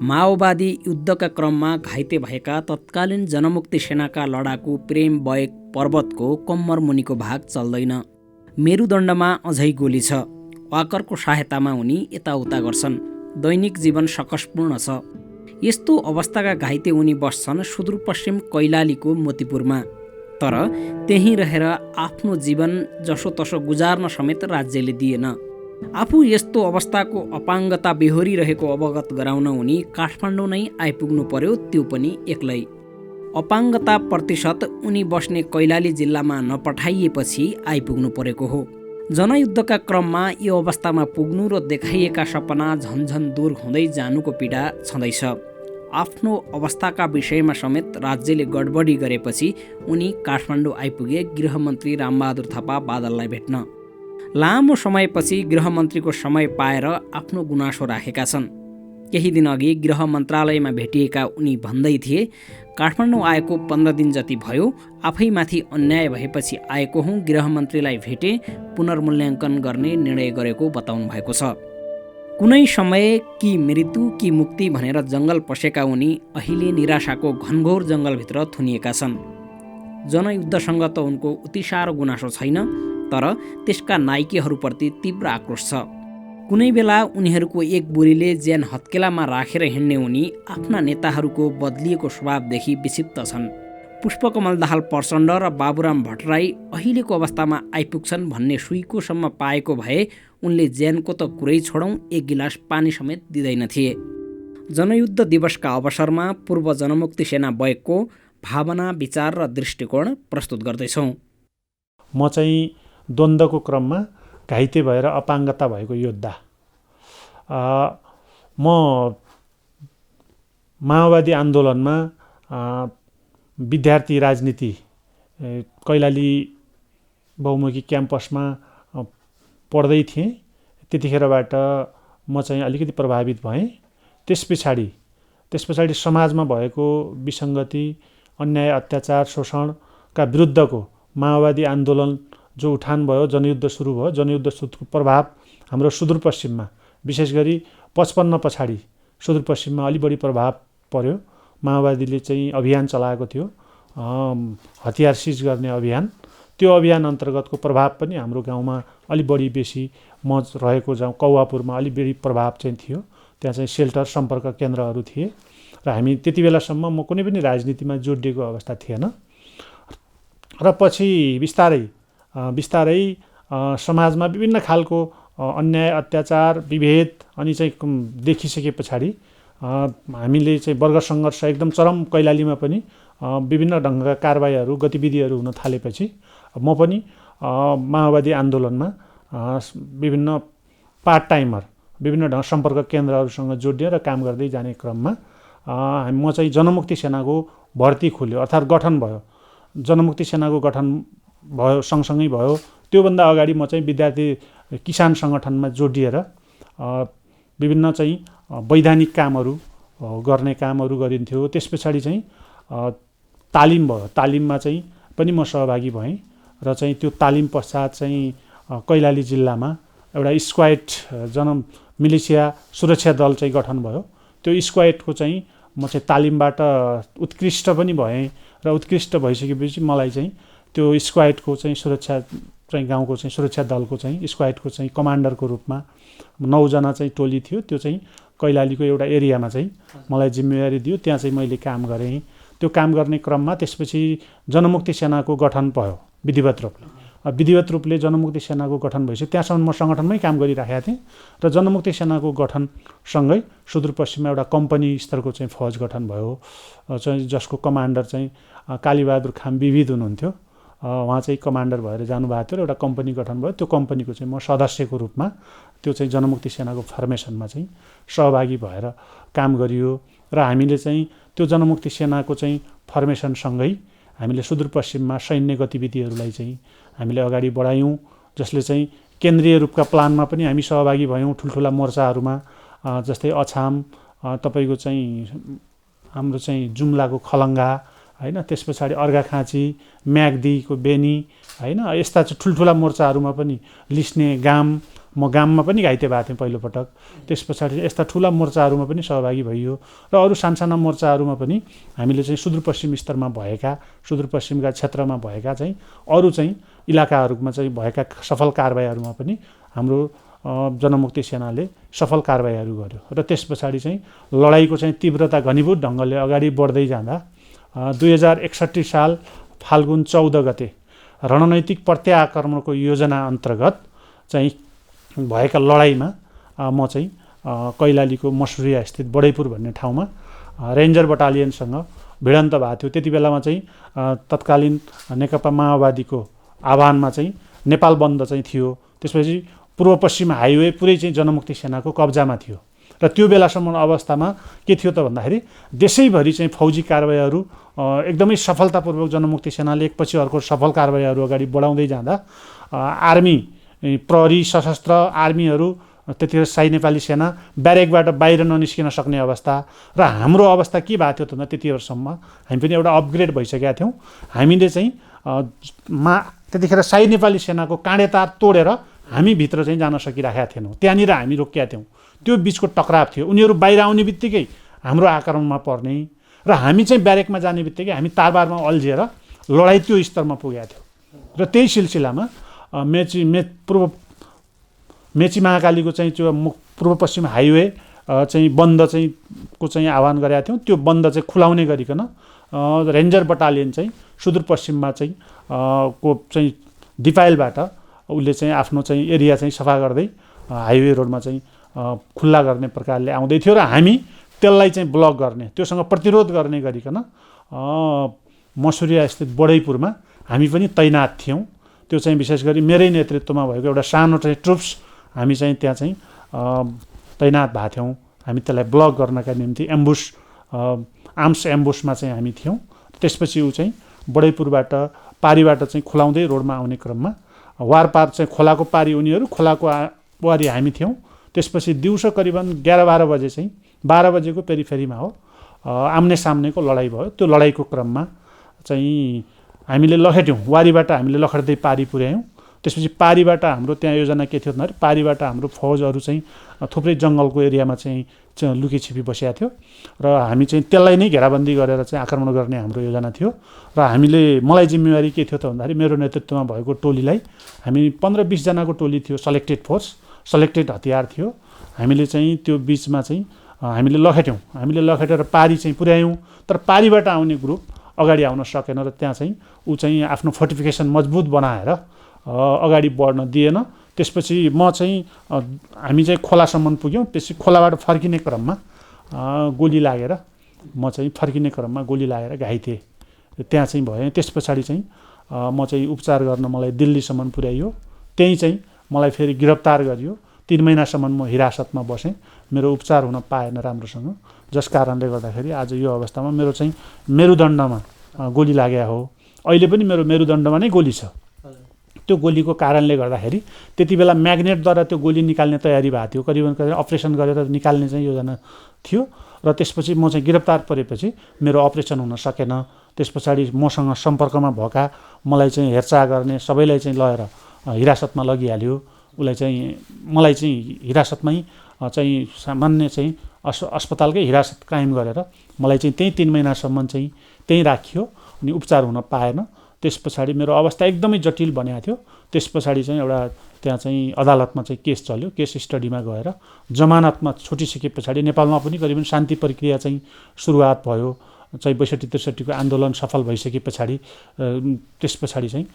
माओवादी युद्धका क्रममा घाइते भएका तत्कालीन जनमुक्ति सेनाका लडाकु प्रेम बयक पर्वतको कम्मर मुनिको भाग चल्दैन। मेरुदण्डमा अझै गोली छ। वाकरको सहायतामा उनी यताउता गर्छन्। दैनिक जीवन सकसपूर्ण छ। यस्तो अवस्थाका घाइते उनी बस्छन् सुदूरपश्चिम कैलालीको मोतीपुरमा। तर त्यहीँ रहेर आफ्नो जीवन जसोतसो गुजार्न समेत राज्यले दिएन। आफू यस्तो अवस्थाको अपाङ्गता बेहोरिरहेको अवगत गराउन उनी काठमाडौँ नै आइपुग्नु पर्यो, त्यो पनि एक्लै। अपाङ्गता प्रतिशत उनी बस्ने कैलाली जिल्लामा नपठाइएपछि आइपुग्नु परेको हो। जनयुद्धका क्रममा यो अवस्थामा पुग्नु र देखाइएका सपना झन्झन दूर हुँदै जानुको पीडा छँदैछ। आफ्नो अवस्थाका विषयमा समेत राज्यले गडबडी गरेपछि उनी काठमाडौँ आइपुगे गृहमन्त्री रामबहादुर थापा बादललाई भेट्न। लामो समयपछि गृहमन्त्रीको समय पाएर आफ्नो गुनासो राखेका छन्। केही दिन अघि गृह मन्त्रालयमा भेटिएका उनी भन्दै थिए, काठमाडौँ आएको 15 दिन जति भयो, आफैमाथि अन्याय भएपछि आएको हुँ, गृहमन्त्रीलाई भेटे पुनर्मूल्याङ्कन गर्ने निर्णय गरेको बताउनु भएको छ। कुनै समय कि मृत्यु कि मुक्ति भनेर जङ्गल पसेका उनी अहिले निराशाको घनघोर जङ्गलभित्र थुनिएका छन्। जनयुद्धसँग त उनको उति साह्रो गुनासो छैन, तर त्यसका नायकीहरूप्रति तीव्र आक्रोश छ। कुनै बेला उनीहरूको एक बुढीले ज्यान हत्केलामा राखेर हिँड्ने उनी आफ्ना नेताहरूको बदलिएको स्वभावदेखि विक्षिप्त छन्। पुष्पकमल दाहाल प्रचण्ड र बाबुराम भट्टराई अहिलेको अवस्थामा आइपुग्छन् भन्ने सुइकोसम्म पाएको भए उनले ज्यानको त कुरै छोडौँ, एक गिलास पानी समेत दिँदैन थिए। जनयुद्ध दिवसका अवसरमा पूर्व जनमुक्ति सेना बयकको भावना, विचार र दृष्टिकोण प्रस्तुत गर्दैछौँ। म चाहिँ द्वन्द्वको क्रममा घाइते भएर अपाङ्गता भएको योद्धा। म माओवादी आन्दोलनमा विद्यार्थी राजनीति कैलाली बहुमुखी क्याम्पसमा पढ्दै थिएँ। त्यतिखेरबाट म चाहिँ अलिकति प्रभावित भएँ। त्यस पछाडि समाजमा भएको विसङ्गति, अन्याय, अत्याचार, शोषणका विरुद्धको माओवादी आन्दोलन जो उठान भयो, जनयुद्ध सुरु भयो। जनयुद्धको प्रभाव हाम्रो सुदूरपश्चिममा, विशेष गरी 55 पछाडि सुदूरपश्चिममा अलि बढी प्रभाव पर्यो। माओवादीले चाहिँ अभियान चलाएको थियो, हतियार सिज गर्ने अभियान। त्यो अभियान अन्तर्गतको प्रभाव पनि हाम्रो गाउँमा अलि बढी बेसी, म रहेको गाउँ कौवापुरमा अलि बढी प्रभाव चाहिँ थियो। त्यहाँ चाहिँ सेल्टर सम्पर्क केन्द्रहरू थिए र हामी त्यति बेलासम्म म कुनै पनि राजनीतिमा जोडिएको अवस्था थिएन। र पछि बिस्तारै समाजमा विभिन्न खालको अन्याय, अत्याचार, विभेद अनि चाहिँ देखिसके पछाडि हामीले चाहिँ वर्ग सङ्घर्ष एकदम चरम कैलालीमा पनि विभिन्न ढङ्गका कारबाहीहरू, गतिविधिहरू हुन थालेपछि म पनि माओवादी आन्दोलनमा विभिन्न पार्ट टाइमर, विभिन्न ढङ्ग सम्पर्क केन्द्रहरूसँग जोडिएर काम गर्दै जाने क्रममा म चाहिँ जनमुक्ति सेनाको भर्ती खुल्यो, अर्थात् गठन भयो। जनमुक्ति सेनाको गठन भयो, सँगसँगै भयो। त्योभन्दा अगाडि म चाहिँ विद्यार्थी किसान सङ्गठनमा जोडिएर विभिन्न चाहिँ वैधानिक कामहरू गर्ने कामहरू गरिन्थ्यो। त्यस पछाडि चाहिँ तालिम भयो। तालिममा चाहिँ पनि म सहभागी भएँ र चाहिँ त्यो तालिम पश्चात चाहिँ कैलाली जिल्लामा एउटा स्क्वाड मिलिसिया सुरक्षा दल चाहिँ गठन भयो। त्यो स्क्वाडको चाहिँ म चाहिँ तालिमबाट उत्कृष्ट पनि भएँ र उत्कृष्ट भइसकेपछि मलाई चाहिँ त्यो स्क्वाडको चाहिँ सुरक्षा चाहिँ गाउँको चाहिँ सुरक्षा दलको चाहिँ स्क्वाडको चाहिँ कमान्डरको रूपमा 9 जना चाहिँ टोली थियो। त्यो चाहिँ कैलालीको एउटा एरियामा चाहिँ मलाई जिम्मेवारी दियो। त्यहाँ चाहिँ मैले काम गरेँ। त्यो काम गर्ने क्रममा त्यसपछि जनमुक्ति सेनाको गठन भयो विधिवत रूपले जनमुक्ति सेनाको गठन भएपछि त्यहाँसम्म म सङ्गठनमै काम गरिराखेका थिएँ र जनमुक्ति सेनाको गठनसँगै सुदूरपश्चिममा एउटा कम्पनी स्तरको चाहिँ फौज गठन भयो, चाहिँ जसको कमान्डर चाहिँ कालीबहादुर खाम विविध हुनुहुन्थ्यो। उहाँ चाहिँ कमान्डर भएर जानुभएको थियो र एउटा कम्पनी गठन भयो। त्यो कम्पनीको चाहिँ म सदस्यको रूपमा त्यो चाहिँ जनमुक्ति सेनाको फर्मेसनमा चाहिँ सहभागी भएर काम गरियो र हामीले चाहिँ त्यो जनमुक्ति सेनाको चाहिँ फर्मेसनसँगै हामीले सुदूरपश्चिममा सैन्य गतिविधिहरूलाई चाहिँ हामीले अगाडि बढायौँ, जसले चाहिँ केन्द्रीय रूपका प्लानमा पनि हामी सहभागी भयौँ। ठुल्ठुला मोर्चाहरूमा जस्तै अछाम, तपाईँको चाहिँ हाम्रो चाहिँ जुम्लाको खलङ्गा हैन, त्यस पछाडि अर्घाखाँची, म्याग्दीको बेनी हैन, यस्ता चाहिँ ठुल्ठुला मोर्चाहरूमा पनि लिस्ने गाम म गाममा पनि घाइते भएको थिएँ पहिलोपटक। त्यस पछाडि यस्ता ठुला मोर्चाहरूमा पनि सहभागी भइयो र अरू सानसाना मोर्चाहरूमा पनि हामीले चाहिँ सुदूरपश्चिम स्तरमा भएका, सुदूरपश्चिमका क्षेत्रमा भएका चाहिँ अरू चाहिँ इलाकाहरूमा चाहिँ भएका सफल कारबाहीहरूमा पनि हाम्रो जनमुक्ति सेनाले सफल कारबाहीहरू गर्यो। र त्यस पछाडि चाहिँ लडाइँको चाहिँ तीव्रता घनीभूत ढङ्गले अगाडि बढ्दै जाँदा 2061 साल फाल्गुन 14 गते रणनैतिक प्रत्याक्रमणको योजना अन्तर्गत चाहिँ भएका लडाइँमा म चाहिँ कैलालीको मसुरिया स्थित बडैपुर भन्ने ठाउँमा रेन्जर बटालियनसँग भिडन्त भएको थियो। त्यति बेलामा चाहिँ तत्कालीन नेकपा माओवादीको आह्वानमा चाहिँ नेपाल बन्द चाहिँ थियो। त्यसपछि पूर्व पश्चिम हाइवे पुरै चाहिँ जनमुक्ति सेनाको कब्जामा थियो र त्यो बेलासम्म अवस्थामा के थियो त भन्दाखेरि देशैभरि चाहिँ फौजी कारबाहीहरू एकदमै सफलतापूर्वक जनमुक्ति सेनाले एकपछि अर्को सफल कारबाहीहरू अगाडि बढाउँदै जाँदा आर्मी, प्रहरी, सशस्त्र आर्मीहरू, त्यतिखेर शाही नेपाली सेना ब्यारेकबाट बाहिर ननिस्किन सक्ने अवस्था र हाम्रो अवस्था के भएको थियो त भन्दा त्यतिखेरसम्म हामी पनि एउटा अपग्रेड भइसकेका थियौँ। हामीले चाहिँ त्यतिखेर शाही नेपाली सेनाको काँडेतार तोडेर हामी भित्र चाहिँ जान सकिरहेका थिएनौँ, त्यहाँनिर हामी रोकिएका थियौँ। त्यो बिचको टक्राव थियो। उनीहरू बाहिर आउने बित्तिकै हाम्रो आक्रमणमा पर्ने र हामी चाहिँ ब्यारेकमा जाने बित्तिकै हामी तारबारमा अल्झिएर लडाइँ त्यो स्तरमा पुगेका थियौँ। र त्यही सिलसिलामा मेची महाकालीको चाहिँ त्यो पूर्व पश्चिम हाइवे चाहिँ बन्द चाहिँ को चाहिँ आह्वान गरेका थियौँ। त्यो बन्द चाहिँ खुलाउने गरिकन रेन्जर बटालियन चाहिँ सुदूरपश्चिममा चाहिँ को चाहिँ दिपायलबाट उसले चाहिँ आफ्नो चाहिँ एरिया चाहिँ सफा गर्दै हाइवे रोडमा चाहिँ खुल्ला गर्ने प्रकारले आउँदै थियो र हामी त्यसलाई चाहिँ ब्लक गर्ने, त्योसँग प्रतिरोध गर्ने गरिकन मसुरिया स्थित बडैपुरमा हामी पनि तैनात थियौँ। त्यो चाहिँ विशेष गरी मेरै नेतृत्वमा भएको एउटा सानो चाहिँ ट्रुप्स हामी चाहिँ त्यहाँ चाहिँ तैनात भएको थियौँ। हामी त्यसलाई ब्लक गर्नका निम्ति आर्म्स एम्बुसमा चाहिँ हामी थियौँ। त्यसपछि ऊ चाहिँ बडैपुरबाट पारीबाट चाहिँ खुलाउँदै रोडमा आउने क्रममा वारपार चाहिँ खोलाको पारी उनीहरू, खोलाको वारी हामी थियौँ। त्यसपछि दिउँसो करिबन 11-12 बजे चाहिँ 12 बजेको पेरिफेरीमा हो आम्ने सामनेको लडाइँ भयो। त्यो लडाइँको क्रममा चाहिँ हामीले लखेट्यौँ, वारीबाट हामीले लखेट्दै पारी पुर्यायौँ। त्यसपछि पारीबाट हाम्रो त्यहाँ योजना के थियो भन्दाखेरि पारीबाट हाम्रो फौजहरू चाहिँ थुप्रै जङ्गलको एरियामा चाहिँ लुकीछिपी बसेका थियो र हामी चाहिँ त्यसलाई नै घेराबन्दी गरेर चाहिँ आक्रमण गर्ने हाम्रो योजना थियो। र मलाई जिम्मेवारी के थियो त भन्दाखेरि मेरो नेतृत्वमा भएको टोलीलाई हामी 15-20 जनाको टोली थियो, सेलेक्टेड फोर्स, सेलेक्टेड हतियार थियो। हामीले चाहिँ त्यो बिचमा चाहिँ हामीले लखेट्यौँ। हामीले लखेटेर पारी चाहिँ पुर्यायौँ। तर पारीबाट आउने ग्रुप अगाडि आउन सकेन र त्यहाँ चाहिँ ऊ चाहिँ आफ्नो फोर्टिफिकेसन मजबुत बनाएर अगाडि बढ्न दिएन। त्यसपछि हामी चाहिँ खोलासम्म पुग्यौँ। त्यसपछि खोलाबाट फर्किने क्रममा गोली लागेर घाइते त्यहाँ चाहिँ भएँ। त्यस पछाडि चाहिँ म चाहिँ उपचार गर्न मलाई दिल्लीसम्म पुर्याइयो। त्यहीँ चाहिँ मलाई फेरि गिरफ्तार गरियो। 3 महिनासम्म म हिरासतमा बसेँ। मेरो उपचार हुन पाएन राम्रोसँग, जस कारणले गर्दाखेरि आज यो अवस्थामा मेरो चाहिँ मेरुदण्डमा गोली लागेको हो। अहिले पनि मेरो मेरुदण्डमा नै गोली छ। त्यो गोलीको कारणले गर्दाखेरि त्यति बेला म्याग्नेटद्वारा त्यो गोली निकाल्ने तयारी भएको थियो। करिबन अपरेसन गरेर निकाल्ने चाहिँ योजना थियो। र त्यसपछि म चाहिँ गिरफ्तार परेपछि मेरो अपरेसन हुन सकेन। त्यस पछाडि मसँग सम्पर्कमा भएका मलाई चाहिँ हेरचाह गर्ने सबैलाई चाहिँ लगेर हिरासतमा लगिहाल्यो। मलाई चाहिँ हिरासतमै चाहिँ सामान्य चाहिँ अस्पतालकै हिरासत कायम गरेर मलाई चाहिँ त्यही 3 महिनासम्म चाहिँ त्यहीँ राखियो अनि उपचार हुन पाएन। त्यस पछाडि मेरो अवस्था एकदमै जटिल बनेको थियो। त्यस पछाडि चाहिँ एउटा त्यहाँ चाहिँ अदालतमा चाहिँ केस चल्यो। केस स्टडीमा गएर जमानतमा छुटिसके पछाडि नेपालमा पनि करिबन शान्ति प्रक्रिया चाहिँ सुरुवात भयो। चाहिँ 62-63 को आन्दोलन सफल भइसके पछाडि त्यस पछाडि चाहिँ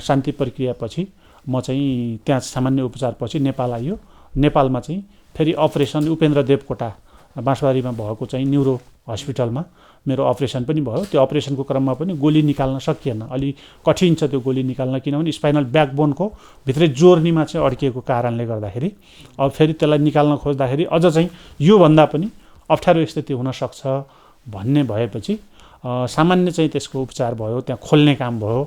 शान्ति प्रक्रियापछि म चाहिँ त्यहाँ सामान्य उपचारपछि नेपाल आइयो। नेपालमा चाहिँ फेरि अपरेसन उपेन्द्र देवकोटा बाँसबारीमा भएको चाहिँ न्युरो हस्पिटलमा मेरो अपरेसन पनि भयो। त्यो अपरेसनको क्रममा पनि गोली निकाल्न सकिएन। अलि कठिन छ त्यो गोली निकाल्न, किनभने स्पाइनल ब्याकबोनको भित्रै जोर्नीमा चाहिँ अड्किएको कारणले गर्दाखेरि अब फेरि त्यसलाई निकाल्न खोज्दाखेरि अझ चाहिँ योभन्दा पनि अप्ठ्यारो स्थिति हुनसक्छ भन्ने भएपछि सामान्य चाहिँ त्यसको उपचार भयो, त्यहाँ खोल्ने काम भयो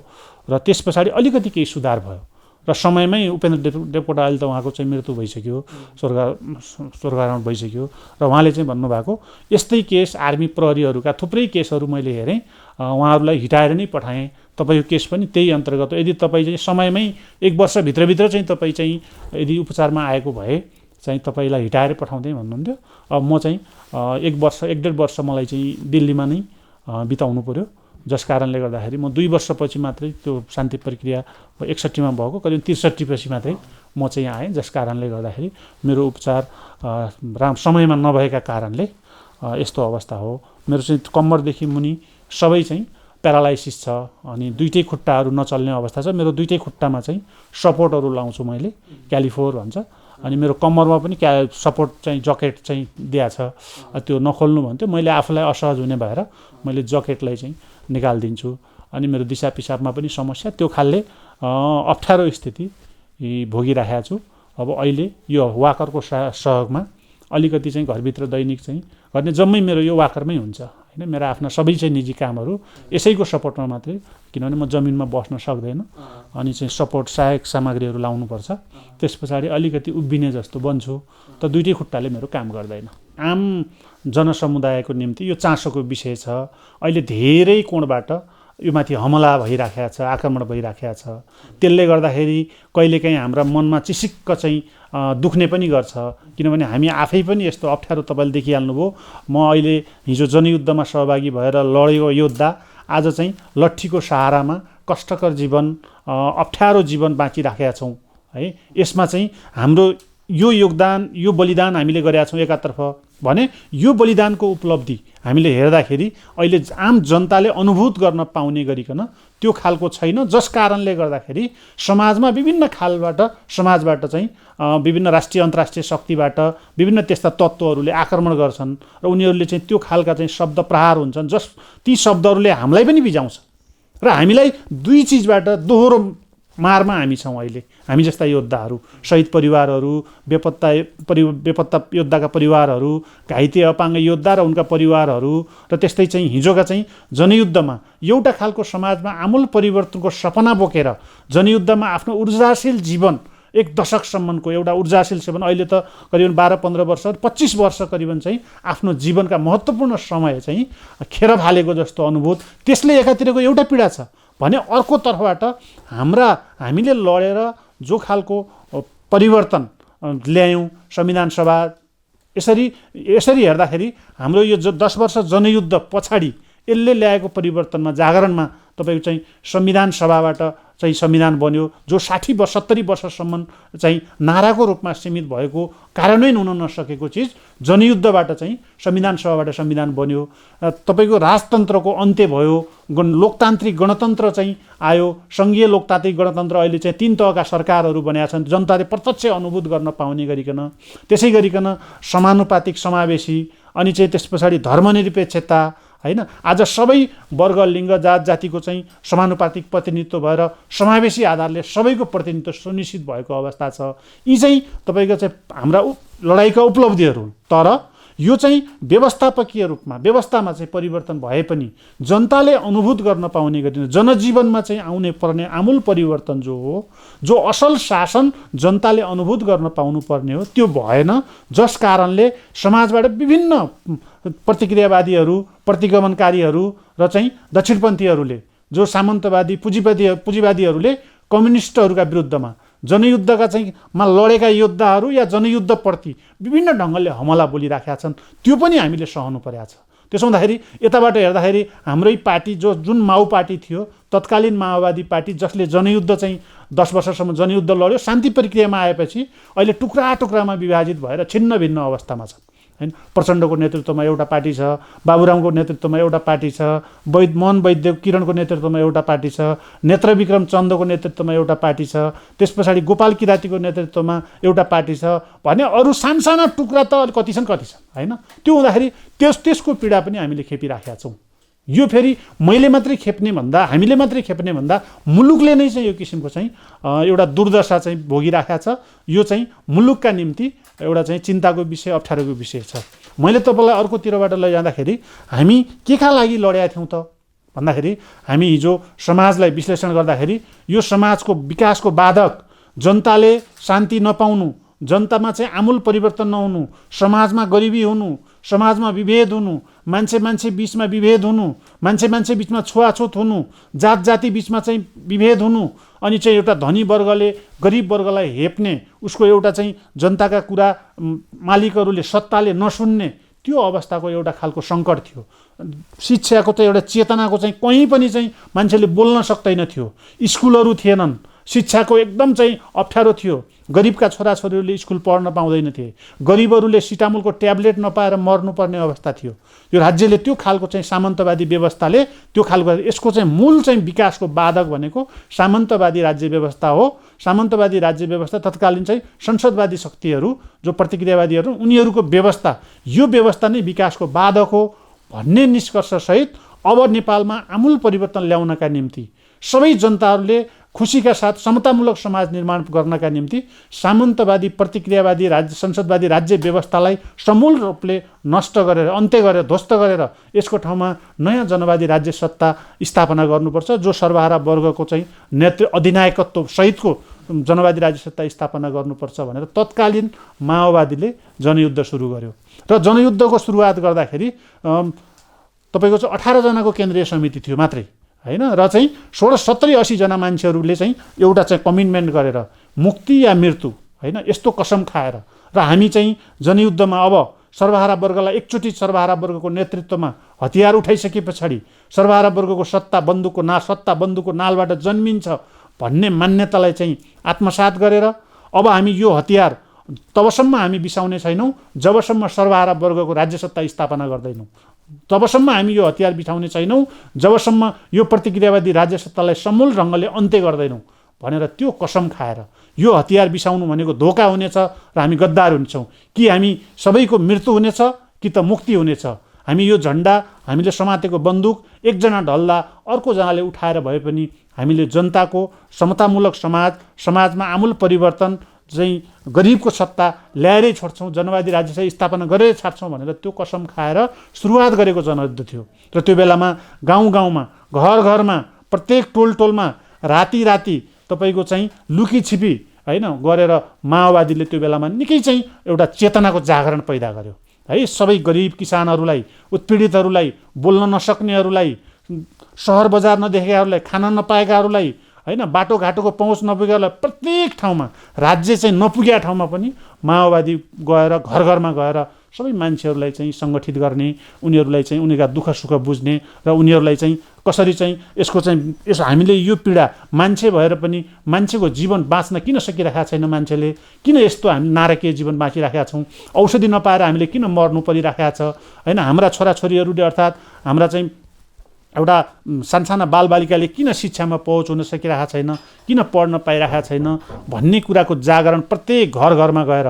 र त्यस पछाडि अलिकति केही सुधार भयो र समयमै उपेन्द्र देवकोटा अहिले त उहाँको चाहिँ मृत्यु भइसक्यो, स्वर्गारोहण भइसक्यो र उहाँले चाहिँ भन्नुभएको यस्तै केस आर्मी प्रहरीहरूका थुप्रै केसहरू मैले हेरेँ, उहाँहरूलाई हिटाएर नै पठाएँ तपाईँको केस पनि त्यही अन्तर्गत हो। यदि तपाईँ चाहिँ समयमै 1 वर्षभित्रभित्र चाहिँ तपाईँ चाहिँ यदि उपचारमा आएको भए चाहिँ तपाईँलाई हिटाएर पठाउँदै भन्नुहुन्थ्यो। अब म चाहिँ 1-1.5 वर्ष मलाई चाहिँ दिल्लीमा नै बिताउनु पर्यो, जस कारणले गर्दाखेरि म 2 वर्षपछि मात्रै त्यो शान्ति प्रक्रिया 61 मा भएको करिब 63 पछि मात्रै म चाहिँ आएँ, जस कारणले गर्दाखेरि मेरो उपचार समयमा नभएका कारणले यस्तो अवस्था हो। मेरो चाहिँ कम्मरदेखि मुनि सबै चाहिँ प्यारालाइसिस छ अनि दुईटै खुट्टाहरू नचल्ने अवस्था छ। मेरो दुईटै खुट्टामा चाहिँ सपोर्टहरू लाउँछु मैले, क्यालिफोर भन्छ। अनि मेरो कम्मरमा पनि सपोर्ट चाहिँ जकेट चाहिँ दिएको छ, त्यो नखोल्नु भन्थ्यो। मैले आफूलाई असहज हुने भएर मैले जकेटलाई चाहिँ निकालिदिन्छु। अनि मेरो दिशा पिसाबमा पनि समस्या, त्यो खालले अप्ठ्यारो स्थिति भोगिराखेको छु। अब अहिले यो वाकरको सहयोगमा अलिकति चाहिँ घरभित्र दैनिक चाहिँ गर्ने जम्मै मेरो यो वाकरमै हुन्छ हैन। मेरा आफ्ना सबै चाहिँ निजी कामहरू यसैको सपोर्टमा मात्रै, किनभने म जमिनमा बस्न सक्दैन अनि चाहिँ सपोर्ट सहायक सामग्रीहरू लाउनुपर्छ। त्यस पछाडि अलिकति उभिने जस्तो बन्छु, त दुईटै खुट्टाले मेरो काम गर्दैन। आम जनसमुदायको निम्ति यो चासोको विषय छ। अहिले धेरै कोणबाट यो माथि हमला भइराखेको छ, आक्रमण भइराखेको छ। त्यसले गर्दाखेरि कहिलेकाहीँ हाम्रा मनमा चिसिक्क चाहिँ दुख्ने पनि गर्छ, किनभने हामी आफै पनि यस्तो अप्ठ्यारो तपाईँले देखिहाल्नुभयो। म अहिले हिजो जनयुद्धमा सहभागी भएर लडेको योद्धा आज चाहिँ लट्ठीको सहारामा कष्टकर जीवन, अप्ठ्यारो जीवन बाँचिराखेका छौँ है। यसमा चाहिँ हाम्रो यो योगदान, यो बलिदान हामीले गरेका छौँ एकातर्फ भने यो बलिदानको उपलब्धि हामीले हेर्दाखेरि अहिले आम जनताले अनुभूत गर्न पाउने गरिकन त्यो खालको छैन, जस कारणले गर्दाखेरि समाजमा विभिन्न खालबाट समाजबाट चाहिँ विभिन्न राष्ट्रिय अन्तर्राष्ट्रिय शक्तिबाट विभिन्न त्यस्ता तत्त्वहरूले आक्रमण गर्छन् र उनीहरूले चाहिँ त्यो खालका चाहिँ शब्द प्रहार हुन्छन्, ती शब्दहरूले हामीलाई पनि बिजाउँछ र हामीलाई दुई चिजबाट दोहोरो मारमा हामी छौँ। अहिले हामी जस्ता योद्धाहरू, शहीद परिवारहरू, बेपत्ता योद्धाका परिवारहरू, घाइते अपाङ्ग योद्धा र उनका परिवारहरू र त्यस्तै चाहिँ हिजोका चाहिँ जनयुद्धमा एउटा खालको समाजमा आमूल परिवर्तनको सपना बोकेर जनयुद्धमा आफ्नो ऊर्जाशील जीवन 1 दशकसम्मको एउटा ऊर्जाशील जीवन, अहिले त करिबन 12-15 वर्ष 25 वर्ष करिबन चाहिँ आफ्नो जीवनका महत्त्वपूर्ण समय चाहिँ खेर फालेको जस्तो अनुभूत। त्यसले एकातिरको एउटा पीडा छ भने अर्को तर्फबाट हामीले लडेर जो खालको परिवर्तन ल्यायौँ संविधान सभा, यसरी हेर्दाखेरि हाम्रो यो 10 वर्ष जनयुद्ध पछाडि यसले ल्याएको परिवर्तनमा जागरणमा तपाईको चाहिँ संविधान सभाबाट चाहिँ संविधान बन्यो, जो 60-70 वर्षसम्म चाहिँ नाराको रूपमा सीमित भएको, कार्यान्वयन हुन नसकेको चिज जनयुद्धबाट चाहिँ संविधान सभाबाट संविधान बन्यो। तपाईको राजतन्त्रको अन्त्य भयो, लोकतान्त्रिक गणतन्त्र चाहिँ आयो, सङ्घीय लोकतान्त्रिक गणतन्त्र अहिले चाहिँ 3 तहका सरकारहरू बनेका छन्, जनताले प्रत्यक्ष अनुभूत गर्न पाउने गरिकन। त्यसै गरिकन समानुपातिक समावेशी अनि चाहिँ त्यस पछाडि धर्मनिरपेक्षता हैन, आज सबै वर्ग लिङ्ग जात जातिको चाहिँ समानुपातिक प्रतिनिधित्व भएर समावेशी आधारले सबैको प्रतिनिधित्व सुनिश्चित भएको अवस्था छ। यी चाहिँ तपाईको चाहिँ हाम्रा लडाइँका उपलब्धिहरू हुन्। तर यो चाहिँ व्यवस्थापकीय रूपमा व्यवस्थामा चाहिँ परिवर्तन भए पनि जनताले अनुभूत गर्न पाउने गरिन, जनजीवनमा चाहिँ आउने पर्ने आमूल परिवर्तन जो हो, जो असल शासन जनताले अनुभूत गर्न पाउनु पर्ने हो, त्यो भएन। जस कारणले समाजबाट विभिन्न प्रतिक्रियावादीहरू, प्रतिगमनकारीहरू र चाहिँ दक्षिणपन्थीहरूले, जो सामन्तवादी पुँजीवादीहरूले कम्युनिस्टहरूका विरुद्धमा जनयुद्धका चाहिँ लडेका योद्धाहरू या जनयुद्धप्रति विभिन्न ढङ्गले हमला बोलिराखेका छन्, त्यो पनि हामीले सहनु परेको छ। त्यसो हुँदाखेरि यताबाट हेर्दाखेरि हाम्रै पार्टी जुन माओ पार्टी थियो, तत्कालीन माओवादी पार्टी, जसले जनयुद्ध चाहिँ 10 वर्षसम्म जनयुद्ध लड्यो, शान्ति प्रक्रियामा आएपछि अहिले टुक्रा टुक्रामा विभाजित भएर छिन्न भिन्न अवस्थामा छ हैन। प्रचण्डको नेतृत्वमा एउटा पार्टी छ, बाबुरामको नेतृत्वमा एउटा पार्टी छ, मोहन वैद्य किरणको नेतृत्वमा एउटा पार्टी छ, नेत्रविक्रम चन्दको नेतृत्वमा एउटा पार्टी छ, त्यस पछाडि गोपाल किरातीको नेतृत्वमा एउटा पार्टी छ भने अरू सानसाना टुक्रा त कति छन् हैन। त्यो हुँदाखेरि त्यसको पीडा पनि हामीले खेपिराखेका छौँ। यो फेरि मैले मात्रै खेप्ने भन्दा, हामीले मात्रै खेप्ने भन्दा मुलुकले नै चाहिँ यो किसिमको चाहिँ एउटा दुर्दशा चाहिँ भोगिराखेको छ। यो चाहिँ मुलुकका निम्ति एउटा चाहिँ चिन्ताको विषय, अप्ठ्यारोको विषय छ। मैले तपाईँलाई अर्कोतिरबाट लैजाँदाखेरि हामी केका लागि लडेका थियौँ त भन्दाखेरि, हामी हिजो समाजलाई विश्लेषण गर्दाखेरि यो समाजको विकासको बाधक, जनताले शान्ति नपाउनु, जनतामा चाहिँ आमूल परिवर्तन नहुनु, समाजमा गरिबी हुनु, समाजमा विभेद हुनु, मान्छे बीचमा विभेद हुनु, मान्छे बीचमा छुवाछुत हुनु, जात जाति बीचमा चाहिँ विभेद हुनु, अनि चाहिँ एउटा धनी वर्गले गरिब वर्गलाई हेप्ने, उसको एउटा चाहिँ जनताका कुरा मालिकहरूले सत्ताले नसुन्ने, त्यो अवस्थाको एउटा खालको सङ्कट थियो। शिक्षाको त एउटा चेतनाको चाहिँ कहीँ पनि चाहिँ मान्छेले बोल्न सक्दैन थियो। स्कुलहरू थिएनन्, शिक्षाको एकदम चाहिँ अप्ठ्यारो थियो। गरिबका छोराछोरीहरूले स्कुल पढ्न पाउँदैनथे, गरिबहरूले सिटामोलको ट्याब्लेट नपाएर मर्नुपर्ने अवस्था थियो। यो राज्यले त्यो खालको चाहिँ सामन्तवादी व्यवस्थाले त्यो खालको, यसको चाहिँ मूल चाहिँ विकासको बाधक भनेको सामन्तवादी राज्य व्यवस्था हो। सामन्तवादी राज्य व्यवस्था तत्कालीन चाहिँ संसदवादी शक्तिहरू जो प्रतिक्रियावादीहरू, उनीहरूको व्यवस्था, यो व्यवस्था नै विकासको बाधक हो भन्ने निष्कर्षसहित अब नेपालमा आमूल परिवर्तन ल्याउनका निम्ति सबै जनताहरूले खुसीका साथ समतामूलक समाज निर्माण गर्नका निम्ति सामन्तवादी प्रतिक्रियावादी राज्य संसदवादी राज्य व्यवस्थालाई समूल रूपले नष्ट गरेर, अन्त्य गरेर, ध्वस्त गरेर यसको ठाउँमा नयाँ जनवादी राज्य सत्ता स्थापना गर्नुपर्छ, जो सर्वहारा वर्गको चाहिँ अधिनायकत्व सहितको जनवादी राज्य सत्ता स्थापना गर्नुपर्छ भनेर तत्कालीन माओवादीले जनयुद्ध सुरु गर्यो। र जनयुद्धको सुरुवात गर्दाखेरि तपाईँको चाहिँ 18 जनाको केन्द्रीय समिति थियो मात्रै हैन, र चाहिँ 1670-80 जना मान्छेहरूले चाहिँ एउटा चाहिँ कमिटमेन्ट गरेर मुक्ति या मृत्यु हैन यस्तो कसम खाएर, र हामी चाहिँ जनयुद्धमा अब सर्वहारा वर्गलाई एकचोटि सर्वहारा वर्गको नेतृत्वमा हतियार उठाइसके पछाडि सर्वहारा वर्गको सत्ता बन्दुकको नालबाट जन्मिन्छ भन्ने मान्यतालाई चाहिँ आत्मसात गरेर अब हामी यो हतियार तबसम्म हामी बिसाउने छैनौँ जबसम्म सर्वहारा वर्गको राज्य सत्ता स्थापना गर्दैनौँ, तबसम्म हामी यो हतियार बिठाउने छैनौँ जबसम्म यो प्रतिक्रियावादी राज्य सत्तालाई समूल ढङ्गले अन्त्य गर्दैनौँ भनेर त्यो कसम खाएर यो हतियार बिसाउनु भनेको धोका हुनेछ र हामी गद्दार हुन्छौँ, कि हामी सबैको मृत्यु हुनेछ कि त मुक्ति हुनेछ। हामी यो झन्डा, हामीले समातेको बन्दुक एकजना ढल्दा अर्कोजनाले उठाएर भए पनि हामीले जनताको समतामूलक समाजमा आमूल परिवर्तन चाहिँ गरिबको सत्ता ल्याएरै छोड्छौँ, जनवादी राज्य स्थापना गरेरै छाड्छौँ भनेर त्यो कसम खाएर सुरुवात गरेको जनयुद्ध थियो। र त्यो बेलामा गाउँमा, घरमा, प्रत्येक टोलमा राति तपाईँको चाहिँ लुकी छिपी हैन गरेर माओवादीले त्यो बेलामा निकै चाहिँ एउटा चेतनाको जागरण पैदा गर्यो है। सबै गरिब किसानहरूलाई, उत्पीडितहरूलाई, बोल्न नसक्नेहरूलाई, सहर बजार नदेखेकाहरूलाई, खान नपाएकाहरूलाई हैन, बाटोघाटोको पहुँच नपुगेकाहरूलाई प्रत्येक ठाउँमा, राज्य चाहिँ नपुगेका ठाउँमा पनि माओवादी गएर घरमा गएर सबै मान्छेहरूलाई चाहिँ सङ्गठित गर्ने, उनीहरूलाई चाहिँ उनीहरूका दुःख सुख बुझ्ने र उनीहरूलाई चाहिँ कसरी चाहिँ यसो हामीले यो पीडा मान्छे भएर पनि मान्छेको जीवन बाँच्न किन सकिरहेका छैन, मान्छेले किन यस्तो हामी नारकीय जीवन बाँचिरहेका छौँ, औषधि नपाएर हामीले किन मर्नु परिरहेका छ हैन, हाम्रा छोराछोरीहरूले अर्थात् हाम्रा चाहिँ एउटा सानसाना बालबालिकाले किन शिक्षामा पहुँच हुन सकिरहेको छैन, किन पढ्न पाइरहेको छैन भन्ने कुराको जागरण प्रत्येक घरमा गएर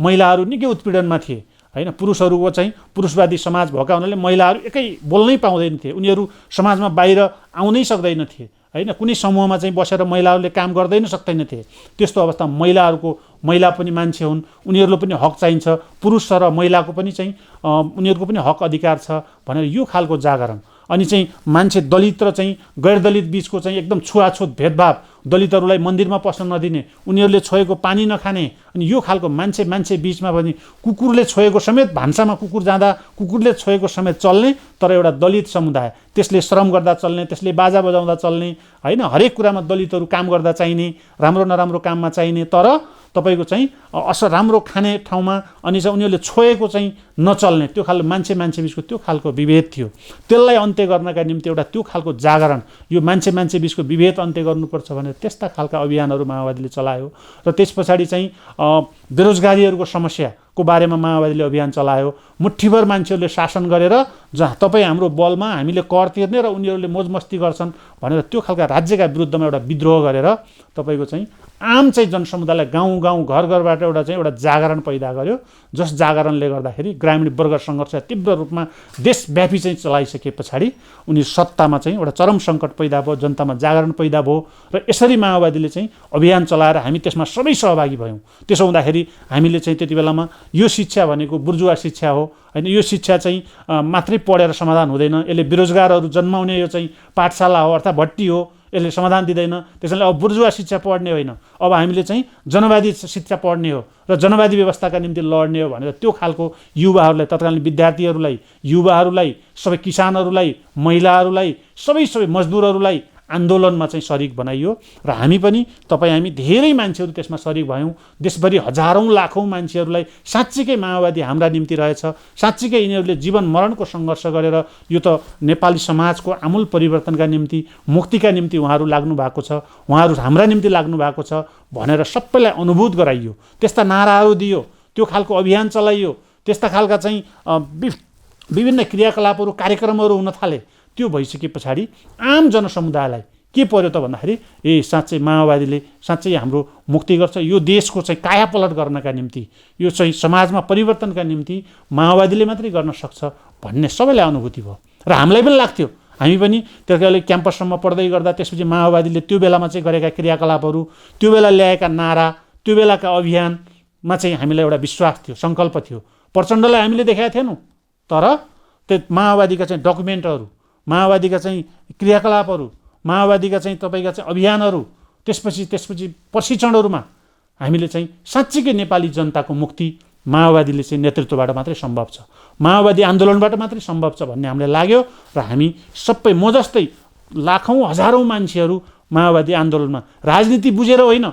महिलाहरू निकै उत्पीडनमा थिए हैन। पुरुषहरूको चाहिँ पुरुषवादी समाज भएका हुनाले महिलाहरू एकै बोल्नै पाउँदैन थिए, उनीहरू समाजमा बाहिर आउनै सक्दैन थिए हैन, कुनै समूहमा चाहिँ बसेर महिलाहरूले काम गर्दैन सक्दैनथे। त्यस्तो अवस्थामा महिला पनि मान्छे हुन्, उनीहरूलाई पनि हक चाहिन्छ, पुरुष र महिलाको पनि चाहिँ उनीहरूको पनि हक अधिकार छ भनेर यो खालको जागरण। अनि चाहिँ मान्छे दलित र चाहिँ गैर दलित बीचको चाहिँ एकदम छुवाछुत भेदभाव, दलितहरूलाई मन्दिरमा पस्न नदिने, उनीहरूले छोएको पानी नखाने, अनि यो खालको मान्छे बीचमा पनि कुकुरले छोएको समेत भान्सामा कुकुर जाँदा कुकुरले छोएको समेत चल्ने, तर एउटा दलित समुदाय त्यसले श्रम गर्दा चल्ने, त्यसले बाजा बजाउँदा चल्ने हैन, हरेक कुरामा दलितहरू काम गर्दा चाहिने, राम्रो नराम्रो काममा चाहिने, तर तपाईँको चाहिँ राम्रो खाने ठाउँमा अनि चाहिँ उनीहरूले छोएको चाहिँ नचल्ने, त्यो खालको मान्छे बीचको त्यो खालको विभेद थियो। त्यसलाई अन्त्य गर्नका निम्ति एउटा त्यो खालको जागरण, यो मान्छे बीचको विभेद अन्त्य गर्नुपर्छ भनेर त्यस्ता खालका अभियानहरू माओवादीले चलायो। र त्यस पछाडि चाहिँ बेरोजगारीहरूको समस्याको बारेमा माओवादीले अभियान चलायो। मुठ्ठीभर मान्छेहरूले शासन गरेर जहाँ तपाईँ हाम्रो बलमा हामीले कर तिर्ने र उनीहरूले मोजमस्ती गर्छन् भनेर त्यो खालका राज्यका विरुद्धमा एउटा विद्रोह गरेर तपाईँको चाहिँ आम चाहिँ जनसमुदायलाई गाउँ घरबाट एउटा जागरण पैदा गर्यो, जस जागरणले गर्दाखेरि ग्रामीण वर्ग सङ्घर्ष तीव्र रूपमा देशव्यापी चाहिँ चलाइसके पछाडि उनी सत्तामा चाहिँ एउटा चरम सङ्कट पैदा भयो, जनतामा जागरण पैदा भयो र यसरी माओवादीले चाहिँ अभियान चलाएर हामी त्यसमा सबै सहभागी भयौँ। त्यसो हुँदाखेरि हामीले चाहिँ त्यति बेलामा यो शिक्षा भनेको बुर्जुवा शिक्षा हो हैन, यो शिक्षा चाहिँ मात्रै पढेर समाधान हुँदैन, यसले बेरोजगारहरू जन्माउने यो चाहिँ पाठशाला हो अर्थात् भट्टी हो, यसले समाधान दिँदैन। त्यसैले अब बुर्जुवा शिक्षा पढ्ने होइन, अब हामीले चाहिँ जनवादी शिक्षा पढ्ने हो र जनवादी व्यवस्थाका निम्ति लड्ने हो भनेर त्यो खालको युवाहरूलाई, तत्कालीन विद्यार्थीहरूलाई, युवाहरूलाई, सबै किसानहरूलाई, महिलाहरूलाई, सबै मजदुरहरूलाई आन्दोलनमा चाहिँ सरिक बनाइयो र हामी पनि तपाईँ हामी धेरै मान्छेहरू त्यसमा सरिक भयौँ। देशभरि हजारौँ लाखौँ मान्छेहरूलाई साँच्चीकै माओवादी हाम्रा निम्ति रहेछ, साँच्चीकै यिनीहरूले जीवन मरणको सङ्घर्ष गरेर यो त नेपाली समाजको आमूल परिवर्तनका निम्ति, मुक्तिका निम्ति उहाँहरू लाग्नु भएको छ, उहाँहरू हाम्रा निम्ति लाग्नु भएको छ भनेर सबैलाई अनुभूत गराइयो। त्यस्ता नाराहरू दियो, त्यो खालको अभियान चलाइयो, त्यस्ता खालका चाहिँ विभिन्न क्रियाकलापहरू, कार्यक्रमहरू हुन थाले। त्यो भइसके पछाडि आम जनसमुदायलाई के पर्यो त भन्दाखेरि साँच्चै माओवादीले साँच्चै हाम्रो मुक्ति गर्छ, यो देशको चाहिँ कायापलट गर्नका निम्ति, यो चाहिँ समाजमा परिवर्तनका निम्ति माओवादीले मात्रै गर्न सक्छ भन्ने सबैलाई अनुभूति भयो र हामीलाई पनि लाग्थ्यो। हामी पनि त्यसले क्याम्पससम्म पढ्दै गर्दा त्यसपछि माओवादीले त्यो बेलामा चाहिँ गरेका क्रियाकलापहरू, त्यो बेला ल्याएका नारा, त्यो बेलाका अभियानमा चाहिँ हामीलाई एउटा विश्वास थियो, सङ्कल्प थियो। प्रचण्डलाई हामीले देखाएका थिएनौँ, तर त्यो माओवादीका चाहिँ डकुमेन्टहरू, माओवादीका चाहिँ क्रियाकलापहरू, माओवादीका चाहिँ तपाईँका चाहिँ अभियानहरू, त्यसपछि प्रशिक्षणहरूमा हामीले चाहिँ साँच्चीकै नेपाली जनताको मुक्ति माओवादीले चाहिँ नेतृत्वबाट मात्रै सम्भव छ, माओवादी आन्दोलनबाट मात्रै सम्भव छ भन्ने हामीलाई लाग्यो र हामी सबै म जस्तै लाखौँ हजारौँ मान्छेहरू माओवादी आन्दोलनमा राजनीति बुझेर होइन,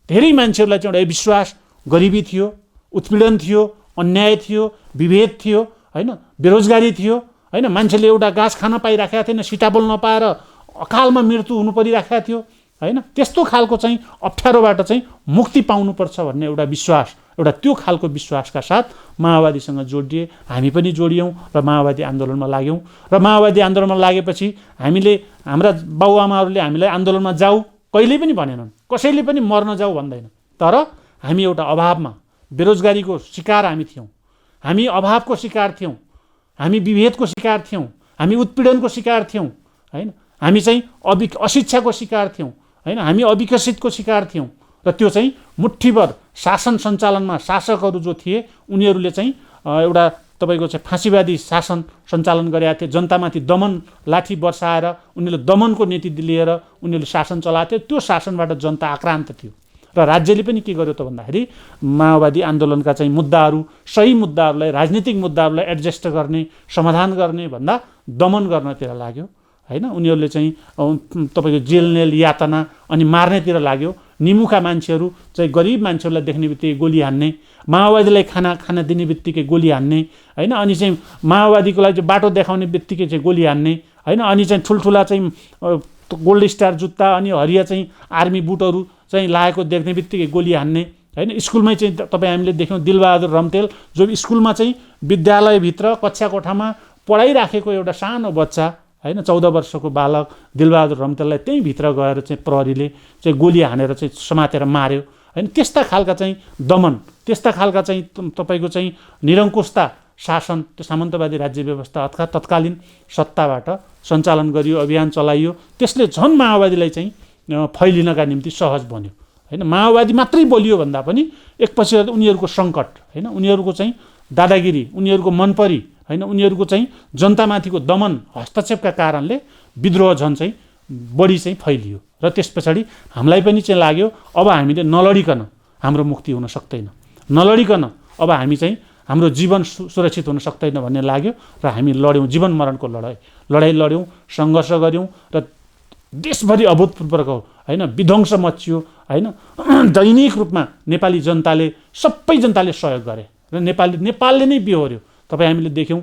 धेरै मान्छेहरूलाई चाहिँ एउटा विश्वास, गरिबी थियो, उत्पीडन थियो, अन्याय थियो, विभेद थियो, होइन, बेरोजगारी थियो, होइन, मान्छेले एउटा घाँस खान पाइराखेका थिएन, सिटाबोल नपाएर अकालमा मृत्यु हुनु परिराखेको थियो, होइन। त्यस्तो खालको चाहिँ अप्ठ्यारोबाट चाहिँ मुक्ति पाउनुपर्छ भन्ने एउटा विश्वास, एउटा त्यो खालको विश्वासका साथ माओवादीसँग जोडिए, हामी पनि जोडियौँ र माओवादी आन्दोलनमा लाग्यौँ। र माओवादी आन्दोलनमा लागेपछि हामीले, हाम्रा बाबुआमाहरूले हामीलाई आन्दोलनमा जाऊ कहिल्यै पनि भनेनन्, कसैले पनि मर्न जाऊ भन्दैन। तर हामी एउटा अभावमा, बेरोजगारीको शिकार हामी थियौँ, हामी अभावको शिकार थियौँ, हामी विभेदको शिकार थियौँ, हामी उत्पीडनको शिकार थियौँ, होइन, हामी चाहिँ अशिक्षाको शिकार थियौँ, होइन, हामी अविकसितको शिकार थियौँ। र त्यो चाहिँ मुठ्ठीभर शासन सञ्चालनमा शासकहरू जो थिए उनीहरूले चाहिँ एउटा तपाईँको चाहिँ फाँसीवादी शासन सञ्चालन गरेका थिए, जनतामाथि दमन लाठी बर्साएर उनीहरूले दमनको नीति लिएर उनीहरूले शासन चलाएको थियो। त्यो शासनबाट जनता आक्रान्त थियो र राज्यले पनि के गर्यो त भन्दाखेरि माओवादी आन्दोलनका चाहिँ मुद्दाहरू, सही मुद्दाहरूलाई, राजनीतिक मुद्दाहरूलाई एडजस्ट गर्ने, समाधान गर्ने भन्दा दमन गर्नतिर लाग्यो, होइन। उनीहरूले चाहिँ तपाईँको जेल नेल यातना अनि मार्नेतिर लाग्यो। निमुखा मान्छेहरू चाहिँ गरिब मान्छेहरूलाई देख्ने बित्तिकै गोली हान्ने, माओवादीलाई खाना दिने बित्तिकै गोली हान्ने, होइन, अनि चाहिँ माओवादीको लागि चाहिँ बाटो देखाउने बित्तिकै चाहिँ गोली हान्ने, होइन, अनि चाहिँ ठुल्ठुला चाहिँ गोल्ड स्टार जुत्ता अनि हरिया चाहिँ आर्मी बुटहरू चाहिँ लागेको देख्ने बित्तिकै गोली हान्ने, होइन। स्कुलमै चाहिँ तपाईँ हामीले देख्यौँ दिलबहादुर रम्तेल जो स्कुलमा चाहिँ विद्यालयभित्र कक्षा कोठामा पढाइराखेको एउटा सानो बच्चा, होइन, 14 वर्षको बालक दिलबहादुर रम्तेललाई त्यहीँभित्र गएर चाहिँ प्रहरीले चाहिँ गोली हानेर चाहिँ समातेर मार्यो, होइन। त्यस्ता खालका चाहिँ दमन, त्यस्ता खालका चाहिँ तपाईँको चाहिँ निरङ्कुशता शासन, त्यो सामन्तवादी राज्य व्यवस्था अथवा तत्कालीन सत्ताबाट सञ्चालन गरियो, अभियान चलाइयो। त्यसले झन् माओवादीलाई चाहिँ फैलिनका निम्ति सहज बन्यो, होइन। माओवादी मात्रै बोलियो भन्दा पनि एकपछि उनीहरूको सङ्कट, होइन, उनीहरूको चाहिँ दादागिरी, उनीहरूको मनपरी, होइन, उनीहरूको चाहिँ जनतामाथिको दमन हस्तक्षेपका कारणले विद्रोह झन् चाहिँ बढी चाहिँ फैलियो। र त्यस पछाडि हामीलाई पनि चाहिँ लाग्यो अब हामीले नलडिकन हाम्रो मुक्ति हुन सक्दैन, नलडिकन अब हामी चाहिँ हाम्रो जीवन सुरक्षित हुन सक्दैन भन्ने लाग्यो र हामी लड्यौँ, जीवन मरणको लडाइँ लड्यौँ, सङ्घर्ष गऱ्यौँ र देशभरि अभूतपूर्वको, होइन, विध्वंस मच्चियो, होइन। दैनिक रूपमा नेपाली जनताले, सबै जनताले सहयोग गरे र नेपालले नै बिहोर्यो। तपाईँ हामीले देख्यौँ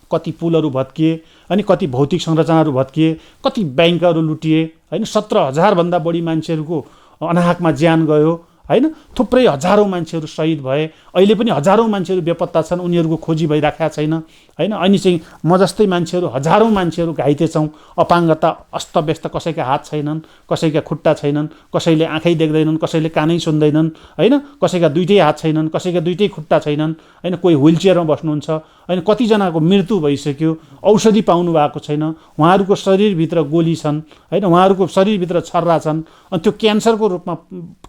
कति पुलहरू भत्किए, अनि कति भौतिक संरचनाहरू भत्किए, कति ब्याङ्कहरू लुटिए, होइन। 17,000 भन्दा बढी मान्छेहरूको अनाहकमा ज्यान गयो, होइन। थुप्रै हजारौँ मान्छेहरू शहीद भए, अहिले पनि हजारौँ मान्छेहरू बेपत्ता छन्, उनीहरूको खोजी भइराखेका छैन, होइन। अनि चाहिँ म जस्तै मान्छेहरू, हजारौँ मान्छेहरू घाइते छौँ, अपाङ्गता अस्तव्यस्त, कसैका हात छैनन्, कसैका खुट्टा छैनन्, कसैले आँखै देख्दैनन्, कसैले कानै सुन्दैनन्, होइन। कसैका दुइटै हात छैनन्, कसैका दुइटै खुट्टा छैनन्, होइन। कोही व्हिल चेयरमा बस्नुहुन्छ, होइन। कतिजनाको मृत्यु भइसक्यो, औषधि पाउनु भएको छैन, उहाँहरूको शरीरभित्र गोली छन्, होइन, उहाँहरूको शरीरभित्र छर्रा छन्। अनि त्यो क्यान्सरको रूपमा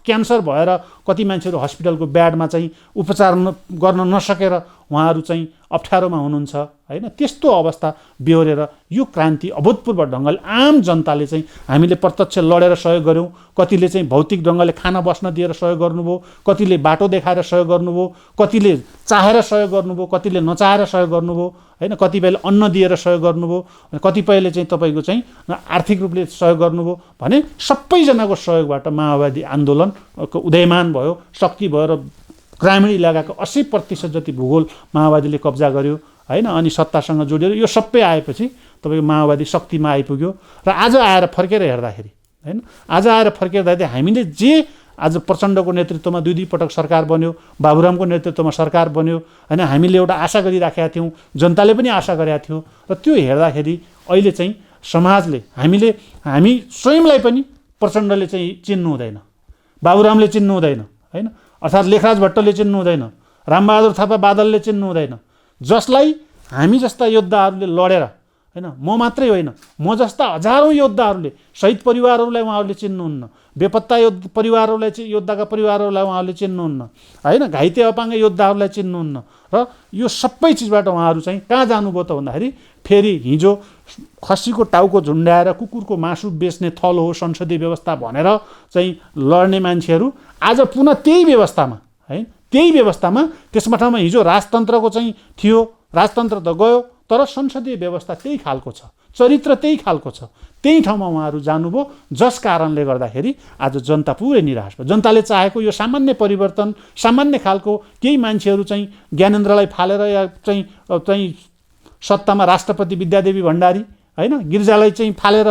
क्यान्सर भएर कति मान्छेहरू हस्पिटलको बेडमा चाहिँ उपचार गर्न नसकेर उहाँहरू चाहिँ अप्ठ्यारोमा हुनुहुन्छ हैन। त्यस्तो अवस्था बेहोरेर यो क्रान्ति अभूतपूर्व ढङ्गले आम जनताले चाहिँ हामीले प्रत्यक्ष लडेर सहयोग गऱ्यौँ, कतिले चाहिँ भौतिक ढङ्गले खाना बस्न दिएर सहयोग गर्नुभयो, कतिले बाटो देखाएर सहयोग गर्नुभयो, कतिले चाहेर सहयोग गर्नुभयो, कतिले नचाहेर सहयोग गर्नुभयो हैन, कतिपयले अन्न दिएर सहयोग गर्नुभयो, कतिपयले चाहिँ तपाईँको चाहिँ आर्थिक रूपले सहयोग गर्नुभयो भने सबैजनाको सहयोगबाट माओवादी आन्दोलनको उदयमान भयो, शक्ति भयो र ग्रामीण इलाकाको 80% जति भूगोल माओवादीले कब्जा गर्यो हैन। अनि सत्तासँग जोडिएर यो सबै आएपछि तपाईँको माओवादी शक्तिमा आइपुग्यो र आज आएर फर्केर हेर्दाखेरि हैन, आज आएर फर्केर हेर्दाखेरि हामीले जे आज प्रचण्डको नेतृत्वमा दुई पटक सरकार बन्यो, बाबुरामको नेतृत्वमा सरकार बन्यो हैन, हामीले एउटा आशा गरिराखेका थियौँ, जनताले पनि आशा गरेका थियो र त्यो हेर्दाखेरि अहिले चाहिँ समाजले हामी स्वयंलाई पनि प्रचण्डले चाहिँ चिन्नु हुँदैन, बाबुरामले चिन्नु हुँदैन हैन, अर्थात् लेखराज भट्टले चिन्नु हुँदैन, रामबहादुर थापा बादलले चिन्नु हुँदैन, जसलाई हामी जस्ता योद्धाहरूले लडेर हैन, म मात्रै होइन म जस्ता हजारौँ योद्धाहरूले शहीद परिवारहरूलाई उहाँहरूले चिन्नुहुन्न, बेपत्ता परिवारहरूलाई चाहिँ योद्धाका परिवारहरूलाई उहाँहरूले चिन्नुहुन्न हैन, घाइते अपाङ्ग योद्धाहरूलाई चिन्नुहुन्न र यो सबै चिजबाट उहाँहरू चाहिँ कहाँ जानुभयो त भन्दाखेरि फेरि हिजो खसीको टाउको झुन्ड्याएर कुकुरको मासु बेच्ने थल हो संसदीय व्यवस्था भनेर चाहिँ लड्ने मान्छेहरू आज पुनः त्यही व्यवस्थामा है, त्यही व्यवस्थामा त्यसमा ठाउँमा हिजो राजतन्त्रको चाहिँ थियो, राजतन्त्र त गयो तर संसदीय व्यवस्था त्यही खालको छ, चरित्र त्यही खालको छ, त्यही ठाउँमा उहाँहरू जानुभयो, जस कारणले गर्दाखेरि आज जनता पुरै निराश भयो। जनताले चाहेको यो सामान्य परिवर्तन, सामान्य खालको केही मान्छेहरू चाहिँ ज्ञानेन्द्रलाई फालेर या चाहिँ सत्तामा राष्ट्रपति विद्यादेवी भण्डारी हैन, गिरिजालाई चाहिँ फालेर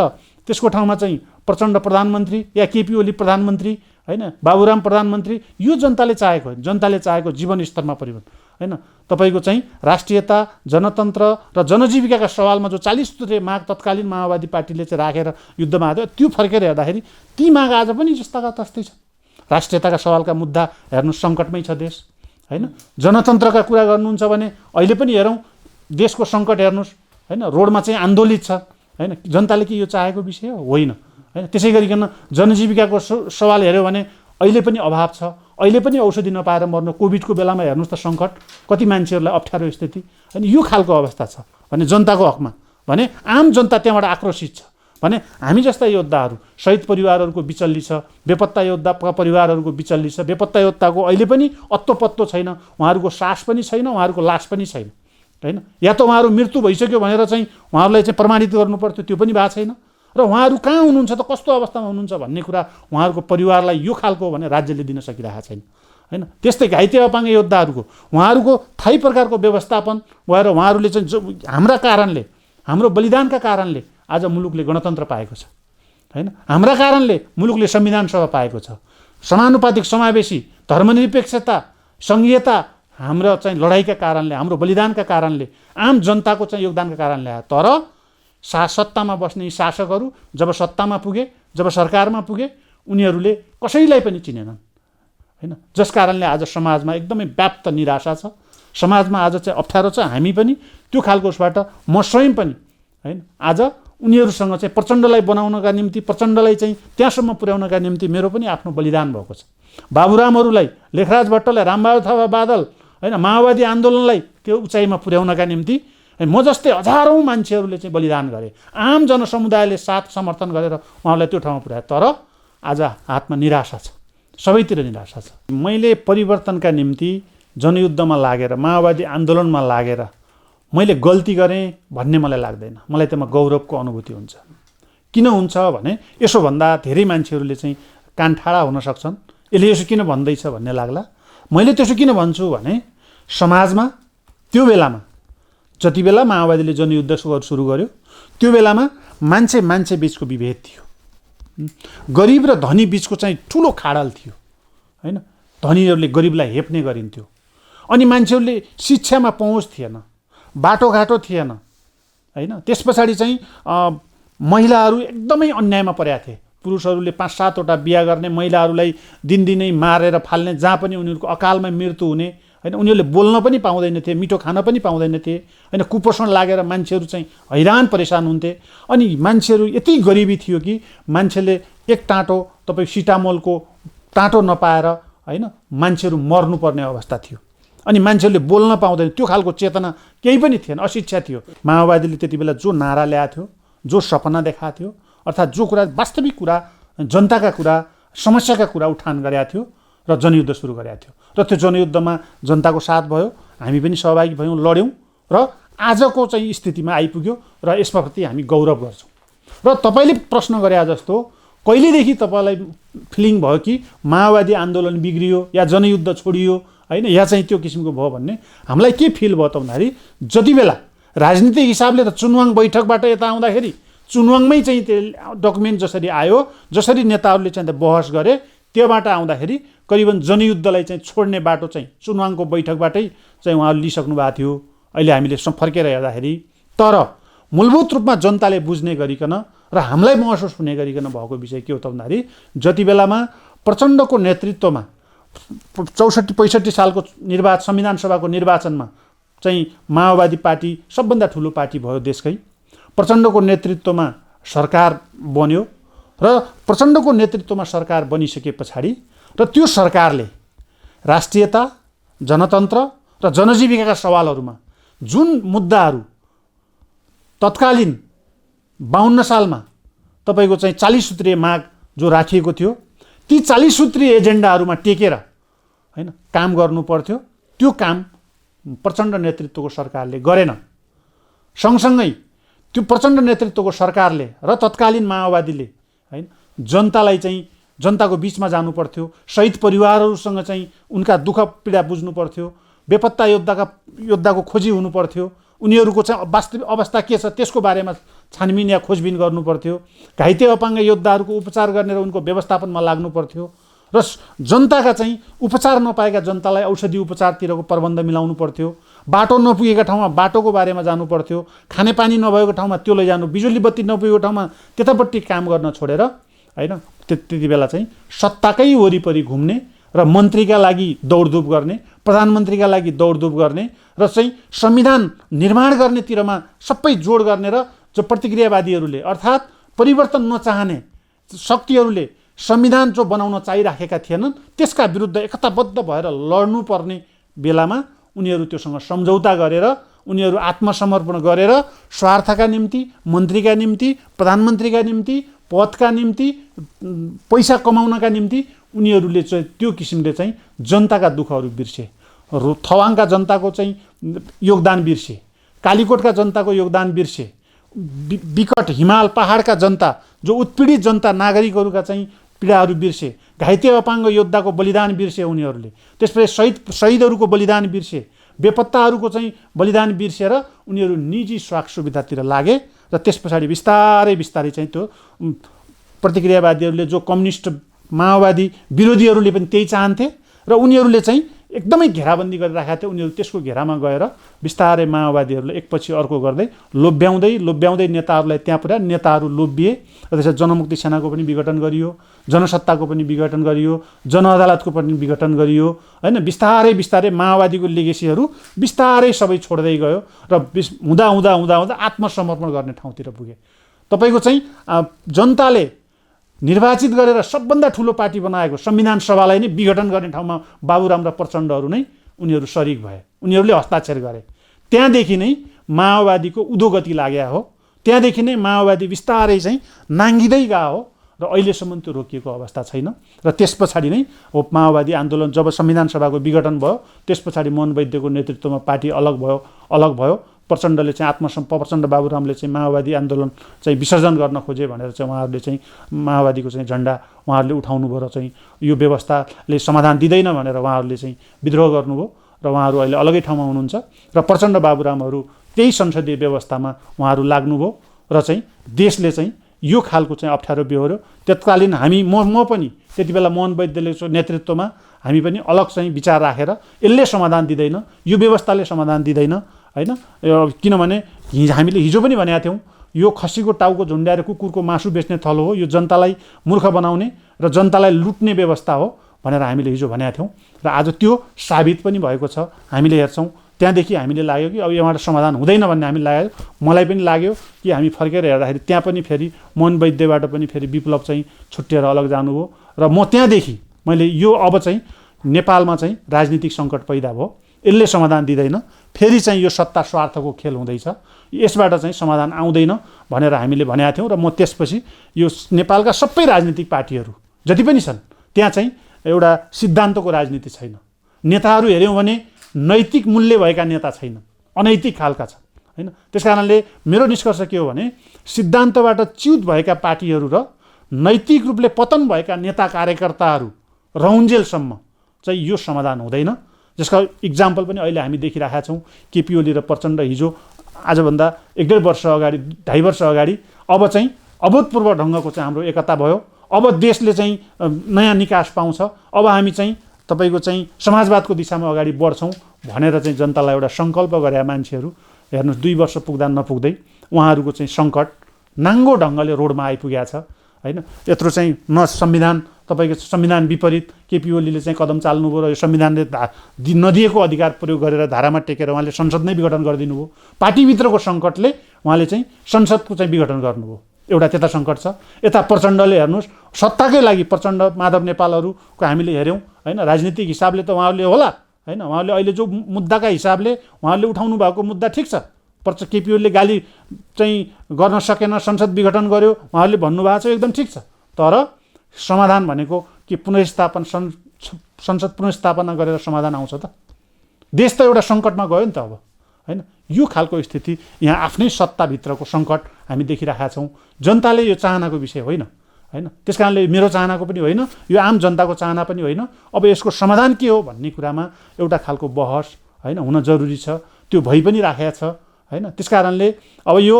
त्यसको ठाउँमा चाहिँ प्रचण्ड प्रधानमन्त्री या केपी ओली प्रधानमन्त्री हैन, बाबुराम प्रधानमन्त्री, यो जनताले चाहेको होइन। जनताले चाहेको जीवनस्तरमा परिवर्तन हैन, तपाईँको चाहिँ राष्ट्रियता, जनतन्त्र र जनजीविकाका सवालमा जो 40 सूत्रीय माग तत्कालीन माओवादी पार्टीले चाहिँ राखेर युद्धमा आयो, त्यो फर्केर हेर्दाखेरि ती माग आज पनि जस्ताका तस्तै छ। राष्ट्रियताका सवालका मुद्दा हेर्नु सङ्कटमै छ देश हैन, जनतन्त्रका कुरा गर्नुहुन्छ भने अहिले पनि हेरौँ देशको सङ्कट हेर्नुहोस् हैन, रोडमा चाहिँ आन्दोलित छ हैन, जनताले के यो चाहेको विषय हो? होइन हैन। त्यसै गरिकन जनजीविकाको सवाल हेऱ्यो भने अहिले पनि अभाव छ, अहिले पनि औषधि नपाएर मर्नु, कोभिडको बेलामा हेर्नुहोस् त सङ्कट, कति मान्छेहरूलाई अप्ठ्यारो स्थिति हैन, यो खालको अवस्था छ भने जनताको हकमा भने आम जनता त्यहाँबाट आक्रोशित छ भने हामी जस्ता योद्धाहरू शहीद परिवारहरूको बिचल्ली छ, बेपत्ता योद्धाका परिवारहरूको बिचल्ली छ, बेपत्ता योद्धाको अहिले पनि अत्तो पत्तो छैन, उहाँहरूको सास पनि छैन, उहाँहरूको लास पनि छैन हैन, या त उहाँहरू मृत्यु भइसक्यो भनेर चाहिँ उहाँहरूलाई चाहिँ प्रमाणित गर्नु पर्थ्यो, त्यो पनि भएको छैन र उहाँहरू कहाँ हुनुहुन्छ त, कस्तो अवस्थामा हुनुहुन्छ भन्ने कुरा उहाँहरूको परिवारलाई यो खालको भने राज्यले दिन सकिरहेको छैन हैन। त्यस्तै घाइते अपाङ्ग योद्धाहरूको उहाँहरूको थाहै प्रकारको व्यवस्थापन भएर उहाँहरूले चाहिँ हाम्रा कारणले, हाम्रो बलिदानका कारणले आज मुलुकले गणतन्त्र पाएको छ हैन, हाम्रा कारणले मुलुकले संविधान सभा पाएको छ, समानुपातिक समावेशी धर्मनिरपेक्षता सङ्घीयता हाम्रो चाहिँ लडाइँका कारणले, हाम्रो बलिदानका कारणले, आम जनताको चाहिँ योगदानका कारणले आयो। तर सत्तामा बस्ने शासकहरू जब सत्तामा पुगे, जब सरकारमा पुगे, उनीहरूले कसैलाई पनि चिनेनन् हैन, जस कारणले आज समाजमा एकदमै व्याप्त निराशा छ, समाजमा आज चाहिँ अप्ठ्यारो छ। हामी पनि त्यो खालको उसबाट म स्वयं पनि हैन आज उनीहरूसँग चाहिँ प्रचण्डलाई बनाउनका निम्ति, प्रचण्डलाई चाहिँ त्यहाँसम्म पुर्याउनका निम्ति मेरो पनि आफ्नो बलिदान भएको छ। बाबुरामहरूलाई, लेखराज भट्टलाई, रामबहादुर थापा बादल हैन, माओवादी आन्दोलनलाई त्यो उचाइमा पुर्याउनका निम्ति म जस्तै हजारौँ मान्छेहरूले चाहिँ बलिदान गरे, आम जनसमुदायले साथ समर्थन गरेर उहाँलाई त्यो ठाउँमा पुर्याए। तर आज हातमा निराशा छ, सबैतिर निराशा छ। मैले परिवर्तनका निम्ति जनयुद्धमा लागेर, माओवादी आन्दोलनमा लागेर मैले गल्ती गरेँ भन्ने मलाई लाग्दैन, मलाई त्यसमा गौरवको अनुभूति हुन्छ। किन हुन्छ भने यसो भन्दा धेरै मान्छेहरूले चाहिँ कान ठाडा हुन सक्छन्, यसले यसो किन भन्दैछ भन्ने लाग्ला। मैले त्यसो किन भन्छु भने समाजमा त्यो बेलामा जति बेला माओवादीले जनयुद्ध सुरु गर्यो त्यो बेलामा मान्छे बीचको विभेद थियो, गरिब र धनी बीचको चाहिँ ठुलो खाडल थियो हैन, धनीहरूले गरिबलाई हेप्ने गरिन्थ्यो, अनि मान्छेहरूले शिक्षामा पहुँच थिएन, बाटोघाटो थिएन हैन। त्यस पछाडि चाहिँ महिलाहरू एकदमै अन्यायमा परेका थिए, पुरुषहरूले 5-7 वटा बिहा गर्ने, महिलाहरूलाई दिनदिनै मारेर फाल्ने, जहाँ पनि उनीहरूको अकालमा मृत्यु हुने हैन, उनीहरूले बोल्न पनि पाउँदैनथे, मिठो खान पनि पाउँदैनथे हैन, कुपोषण लागेर मान्छेहरू चाहिँ हैरान परेशान हुन्थे। अनि मान्छेहरू यति गरिबी थियो कि मान्छेले एक टाँटो तपाईँ सिटामोलको टाँटो नपाएर हैन मान्छेहरू मर्नुपर्ने अवस्था थियो अनि मान्छेहरूले बोल्न पाउँदैन, त्यो खालको चेतना केही पनि थिएन, अशिक्षा थियो। माओवादीले त्यति बेला जो नारा ल्याएको थियो, जो सपना देखाएको थियो, अर्थात् जो कुरा वास्तविक कुरा, जनताका कुरा, समस्याका कुरा उठान गरेका थियो र जनयुद्ध सुरु गरेका थियो र त्यो जनयुद्धमा जनताको साथ भयो, हामी पनि सहभागी भयौँ, लड्यौँ र आजको चाहिँ स्थितिमा आइपुग्यो र यसमा प्रति हामी गौरव गर्छौँ। र तपाईँले प्रश्न गरे जस्तो कहिलेदेखि तपाईँलाई फिलिङ भयो कि माओवादी आन्दोलन बिग्रियो या जनयुद्ध छोडियो होइन, या चाहिँ त्यो किसिमको भयो भन्ने हामीलाई के फिल भयो त भन्दाखेरि जति बेला राजनीतिक हिसाबले त चुनवाङ बैठकबाट यता आउँदाखेरि चुनवाङमै चाहिँ त्यो डकुमेन्ट जसरी आयो, जसरी नेताहरूले चाहिँ बहस गरे, त्योबाट आउँदाखेरि करिबन जनयुद्धलाई चाहिँ छोड्ने बाटो चाहिँ चुनवाङको बैठकबाटै चाहिँ उहाँहरू लिइसक्नु भएको थियो। अहिले हामीले फर्केर हेर्दाखेरि तर मूलभूत रूपमा जनताले बुझ्ने गरिकन र हामीलाई महसुस हुने गरिकन भएको विषय के हो त भन्दाखेरि जति बेलामा प्रचण्डको नेतृत्वमा 64-65 सालको संविधान सभाको निर्वाचनमा चाहिँ माओवादी पार्टी सबभन्दा ठुलो पार्टी भयो देशकै, प्रचण्डको नेतृत्वमा सरकार बन्यो र प्रचण्डको नेतृत्वमा सरकार बनिसके पछाडि र त्यो सरकारले राष्ट्रियता, जनतन्त्र र जनजीविकाका सवालहरूमा जुन मुद्दाहरू तत्कालीन 52 सालमा तपाईँको चाहिँ 40 सूत्रीय माग जो राखिएको थियो, ती 40 सूत्रीय एजेन्डाहरूमा टेकेर होइन काम गर्नु पर्थ्यो, त्यो काम प्रचण्ड नेतृत्वको सरकारले गरेन। सँगसँगै त्यो प्रचण्ड नेतृत्वको सरकारले र तत्कालीन माओवादीले होइन जनतालाई चाहिँ जनताको बिचमा जानु पर्थ्यो, शहीद परिवारहरूसँग चाहिँ उनका दुःख पीडा बुझ्नु पर्थ्यो, बेपत्ता योद्धाको खोजी हुनु पर्थ्यो, उनीहरूको चाहिँ वास्तविक अवस्था के छ त्यसको बारेमा छानबिन या खोजबिन गर्नु पर्थ्यो, घाइते अपाङ्ग योद्धाहरूको उपचार गर्ने र उनको व्यवस्थापनमा लाग्नु पर्थ्यो र जनताका चाहिँ उपचार नपाएका जनतालाई औषधि उपचारतिरको प्रबन्ध मिलाउनु पर्थ्यो, बाटो नपुगेका ठाउँमा बाटोको बारेमा जानु पर्थ्यो, खानेपानी नभएको ठाउँमा त्यो लैजानु, बिजुली बत्ती नपुगेको ठाउँमा त्यतापट्टि काम गर्न छोडेर होइन त्यति बेला चाहिँ सत्ताकै वरिपरि घुम्ने र मन्त्रीका लागि दौडधुप गर्ने, प्रधानमन्त्रीका लागि दौडधुप गर्ने र चाहिँ संविधान निर्माण गर्नेतिरमा सबै जोड गर्ने र जो प्रतिक्रियावादीहरूले अर्थात् परिवर्तन नचाहने शक्तिहरूले संविधान जो बनाउन चाहिराखेका थिएनन् त्यसका विरुद्ध एकताबद्ध भएर लड्नुपर्ने बेलामा उनीहरू त्योसँग सम्झौता गरेर, उनीहरू आत्मसमर्पण गरेर स्वार्थका निम्ति, मन्त्रीका निम्ति, प्रधानमन्त्रीका निम्ति, पदका निम्ति, पैसा कमाउनका निम्ति उनीहरूले चाहिँ त्यो किसिमले चाहिँ जनताका दुःखहरू बिर्से, थवाङका जनताको चाहिँ योगदान बिर्से, कालीकोटका जनताको योगदान बिर्से, विकट हिमाल पहाडका जनता जो उत्पीडित जनता नागरिकहरूका चाहिँ पीडाहरू बिर्से, घाइते अपाङ्ग योद्धाको बलिदान बिर्से उनीहरूले, त्यसपछि शहीदहरूको बलिदान बिर्से, बेपत्ताहरूको चाहिँ बलिदान बिर्सेर उनीहरू निजी स्वार्थ सुविधातिर लागे र त्यस पछाडि बिस्तारै बिस्तारै चाहिँ त्यो प्रतिक्रियावादीहरूले जो कम्युनिस्ट माओवादी विरोधीहरूले पनि त्यही चाहन्थे र उनीहरूले चाहिँ एकदमै घेराबन्दी गरिराखेका थिए। उनीहरू त्यसको घेरामा गएर बिस्तारै माओवादीहरूलाई एकपछि अर्को गर्दै लोभ्याउँदै नेताहरूलाई त्यहाँ पुर्याए, नेताहरू लोभिए र त्यसरी जनमुक्ति सेनाको पनि विघटन गरियो, जनसत्ताको पनि विघटन गरियो, जनअदालतको पनि विघटन गरियो होइन। बिस्तारै बिस्तारै माओवादीको लेगेसीहरू बिस्तारै सबै छोड्दै गयो र हुँदा हुँदा हुँदा हुँदा आत्मसमर्पण गर्ने ठाउँतिर पुगे। तपाईँको चाहिँ जनताले निर्वाचित गरेर सबभन्दा ठुलो पार्टी बनाएको संविधान सभालाई नै विघटन गर्ने ठाउँमा बाबुराम र प्रचण्डहरू नै उनीहरू सरिक भए, उनीहरूले हस्ताक्षर गरे। त्यहाँदेखि नै माओवादीको उधोगति लाग्या हो, त्यहाँदेखि नै माओवादी बिस्तारै चाहिँ नाङ्गिँदै गयो हो र अहिलेसम्म त्यो रोकिएको अवस्था छैन। र त्यस पछाडि नै माओवादी आन्दोलन जब संविधान सभाको विघटन भयो त्यस पछाडि मोहन वैद्यको नेतृत्वमा पार्टी अलग भयो। प्रचण्डले चाहिँ प्रचण्ड बाबुरामले चाहिँ माओवादी आन्दोलन चाहिँ विसर्जन गर्न खोजे भनेर चाहिँ उहाँहरूले चाहिँ माओवादीको चाहिँ झन्डा उहाँहरूले उठाउनु भयो र चाहिँ यो व्यवस्थाले समाधान दिँदैन भनेर उहाँहरूले चाहिँ विद्रोह गर्नुभयो र उहाँहरू अहिले अलगै ठाउँमा हुनुहुन्छ र प्रचण्ड बाबुरामहरू त्यही संसदीय व्यवस्थामा उहाँहरू लाग्नुभयो र चाहिँ देशले चाहिँ यो खालको चाहिँ अप्ठ्यारो बेहोर्यो। तत्कालीन म पनि त्यति बेला मोहन वैद्यले नेतृत्वमा हामी पनि अलग चाहिँ विचार राखेर यसले समाधान दिँदैन, यो व्यवस्थाले समाधान दिँदैन होइन। किनभने हामीले हिजो पनि भनेका थियौँ यो खसीको टाउको झुन्ड्याएर कुकुरको मासु बेच्ने थलो हो, यो जनतालाई मूर्ख बनाउने र जनतालाई लुट्ने व्यवस्था हो भनेर हामीले हिजो भनेका थियौँ र आज त्यो साबित पनि भएको छ। हामीले हेर्छौँ त्यहाँदेखि हामीले लाग्यो कि अब यहाँबाट समाधान हुँदैन भन्ने हामीले लाग्यो, मलाई पनि लाग्यो कि हामी फर्केर हेर्दाखेरि त्यहाँ पनि फेरि मोहन वैद्यबाट पनि फेरि विप्लव चाहिँ छुट्टिएर अलग जानुभयो र म त्यहाँदेखि मैले यो अब चाहिँ नेपालमा चाहिँ राजनीतिक सङ्कट पैदा भयो, यसले समाधान दिँदैन, फेरि चाहिँ यो सत्ता स्वार्थको खेल हुँदैछ, यसबाट चाहिँ समाधान आउँदैन भनेर हामीले भनेका थियौँ। र म त्यसपछि यो नेपालका सबै राजनीतिक पार्टीहरू जति पनि छन् त्यहाँ चाहिँ एउटा सिद्धान्तको राजनीति छैन। नेताहरू हेऱ्यौँ भने नैतिक मूल्य भएका नेता छैनन्, अनैतिक खालका छन् होइन। त्यस कारणले मेरो निष्कर्ष के हो भने सिद्धान्तबाट च्युत भएका पार्टीहरू र नैतिक रूपले पतन भएका नेता कार्यकर्ताहरू रहउन्जेलसम्म चाहिँ यो समाधान हुँदैन। जसका इक्जाम्पल पनि अहिले हामी देखिरहेका छौँ। केपी ओली र प्रचण्ड हिजो आजभन्दा 1.5 वर्ष अगाडि 2.5 वर्ष अगाडि अब चाहिँ अभूतपूर्व ढङ्गको चाहिँ हाम्रो एकता भयो। अब देशले चाहिँ नयाँ निकास पाउँछ, अब हामी चाहिँ तपाईँको चाहिँ समाजवादको दिशामा अगाडि बढ्छौँ भनेर चाहिँ जनतालाई एउटा सङ्कल्प गरेका मान्छेहरू हेर्नुहोस् 2 वर्ष पुग्दा नपुग्दै उहाँहरूको चाहिँ सङ्कट नाङ्गो ढङ्गले रोडमा आइपुगेको छ होइन। यत्रो चाहिँ न संविधान तपाईँको संविधान विपरीत केपी ओलीले चाहिँ कदम चाल्नुभयो र यो संविधानले नदिएको अधिकार प्रयोग गरेर धारामा टेकेर उहाँले संसद नै विघटन गरिदिनु भयो। पार्टीभित्रको सङ्कटले उहाँले चाहिँ संसदको चाहिँ विघटन गर्नुभयो। एउटा त्यता सङ्कट छ। यता प्रचण्डले हेर्नुहोस् सत्ताकै लागि प्रचण्ड माधव नेपालहरूको हामीले हेऱ्यौँ होइन। राजनीतिक हिसाबले त उहाँहरूले होला होइन, उहाँहरूले अहिले जो मुद्दाका हिसाबले उहाँहरूले उठाउनु भएको मुद्दा ठिक छ। केपी ओलीले गाली चाहिँ गर्न सकेन, संसद विघटन गर्यो उहाँहरूले भन्नुभएको छ, एकदम ठिक छ। तर समाधान भनेको के पुनर्स्थापन संसद पुनर्स्थापना गरेर समाधान आउँछ त? देश त एउटा सङ्कटमा गयो नि त अब होइन। यो खालको स्थिति यहाँ आफ्नै सत्ताभित्रको सङ्कट हामी देखिरहेका छौँ। जनताले यो चाहनाको विषय होइन होइन। त्यस कारणले मेरो चाहनाको पनि होइन, यो आम जनताको चाहना पनि होइन। अब यसको समाधान के हो भन्ने कुरामा एउटा खालको बहस होइन हुन जरुरी छ। त्यो भइ पनि राखेको छ होइन। त्यस कारणले अब यो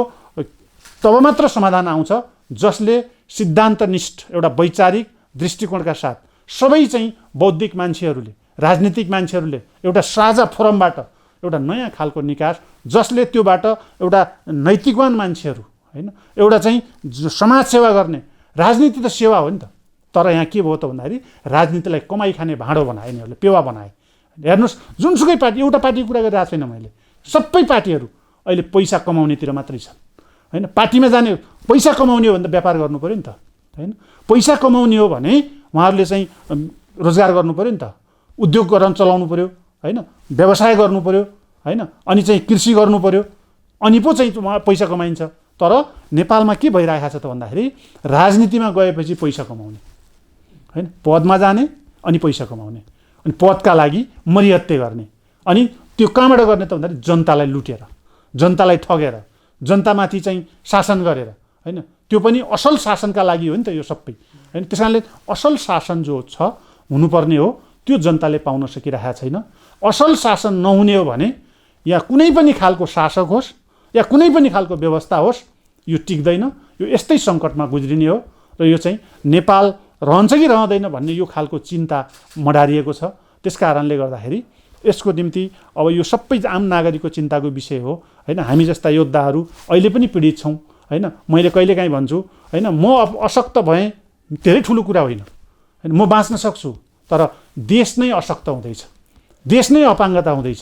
तब मात्र समाधान आउँछ जसले सिद्धान्तनिष्ठ एउटा वैचारिक दृष्टिकोणका साथ सबै चाहिँ बौद्धिक मान्छेहरूले राजनीतिक मान्छेहरूले एउटा साझा फोरमबाट एउटा नयाँ खालको निकास, जसले त्योबाट एउटा नैतिकवान मान्छेहरू होइन एउटा चाहिँ समाज सेवा गर्ने, राजनीति त सेवा हो नि त। तर यहाँ के भयो त भन्दाखेरि राजनीतिलाई कमाइ खाने भाँडो बनाए यिनीहरूले, पेवा बनाए। हेर्नुहोस् जुनसुकै पार्टी, एउटा पार्टीको कुरा गरिरहेको छैन मैले, सबै पार्टीहरू अहिले पैसा कमाउनेतिर मात्रै छन् होइन। पार्टीमा जाने पैसा कमाउने हो भने त व्यापार गर्नु पऱ्यो नि त होइन। पैसा कमाउने हो भने उहाँहरूले चाहिँ रोजगार गर्नु पऱ्यो नि त, उद्योग गर्न चलाउनु पऱ्यो होइन, व्यवसाय गर्नु पऱ्यो होइन, अनि चाहिँ कृषि गर्नु पऱ्यो, अनि पो चाहिँ पैसा कमाइन्छ। तर नेपालमा के भइरहेको छ त भन्दाखेरि राजनीतिमा गएपछि पैसा कमाउने होइन, पदमा जाने अनि पैसा कमाउने, अनि पदका लागि मरिहत्ते गर्ने, अनि त्यो कहाँबाट गर्ने त भन्दाखेरि जनतालाई लुटेर, जनतालाई ठगेर, जनतामाथि चाहिँ शासन गरेर होइन। त्यो पनि असल शासनका लागि हो नि त यो सबै होइन। त्यस कारणले असल शासन जो छ हुनुपर्ने हो त्यो जनताले पाउन सकिरहेको छैन। असल शासन नहुने हो भने या कुनै पनि खालको शासक होस् या कुनै पनि खालको व्यवस्था होस् यो टिक्दैन, यो यस्तै सङ्कटमा गुज्रिने हो। र यो चाहिँ नेपाल रहन्छ कि रहँदैन भन्ने यो खालको चिन्ता मडारिएको छ। त्यस कारणले गर्दाखेरि यसको निम्ति अब यो सबै आम नागरिकको चिन्ताको विषय हो होइन। हामी जस्ता योद्धाहरू अहिले पनि पीडित छौँ होइन। मैले कहिलेकाहीँ भन्छु होइन, म अशक्त भएँ धेरै ठुलो कुरा होइन होइन, म बाँच्न सक्छु, तर देश नै अशक्त हुँदैछ, देश नै अपाङ्गता हुँदैछ,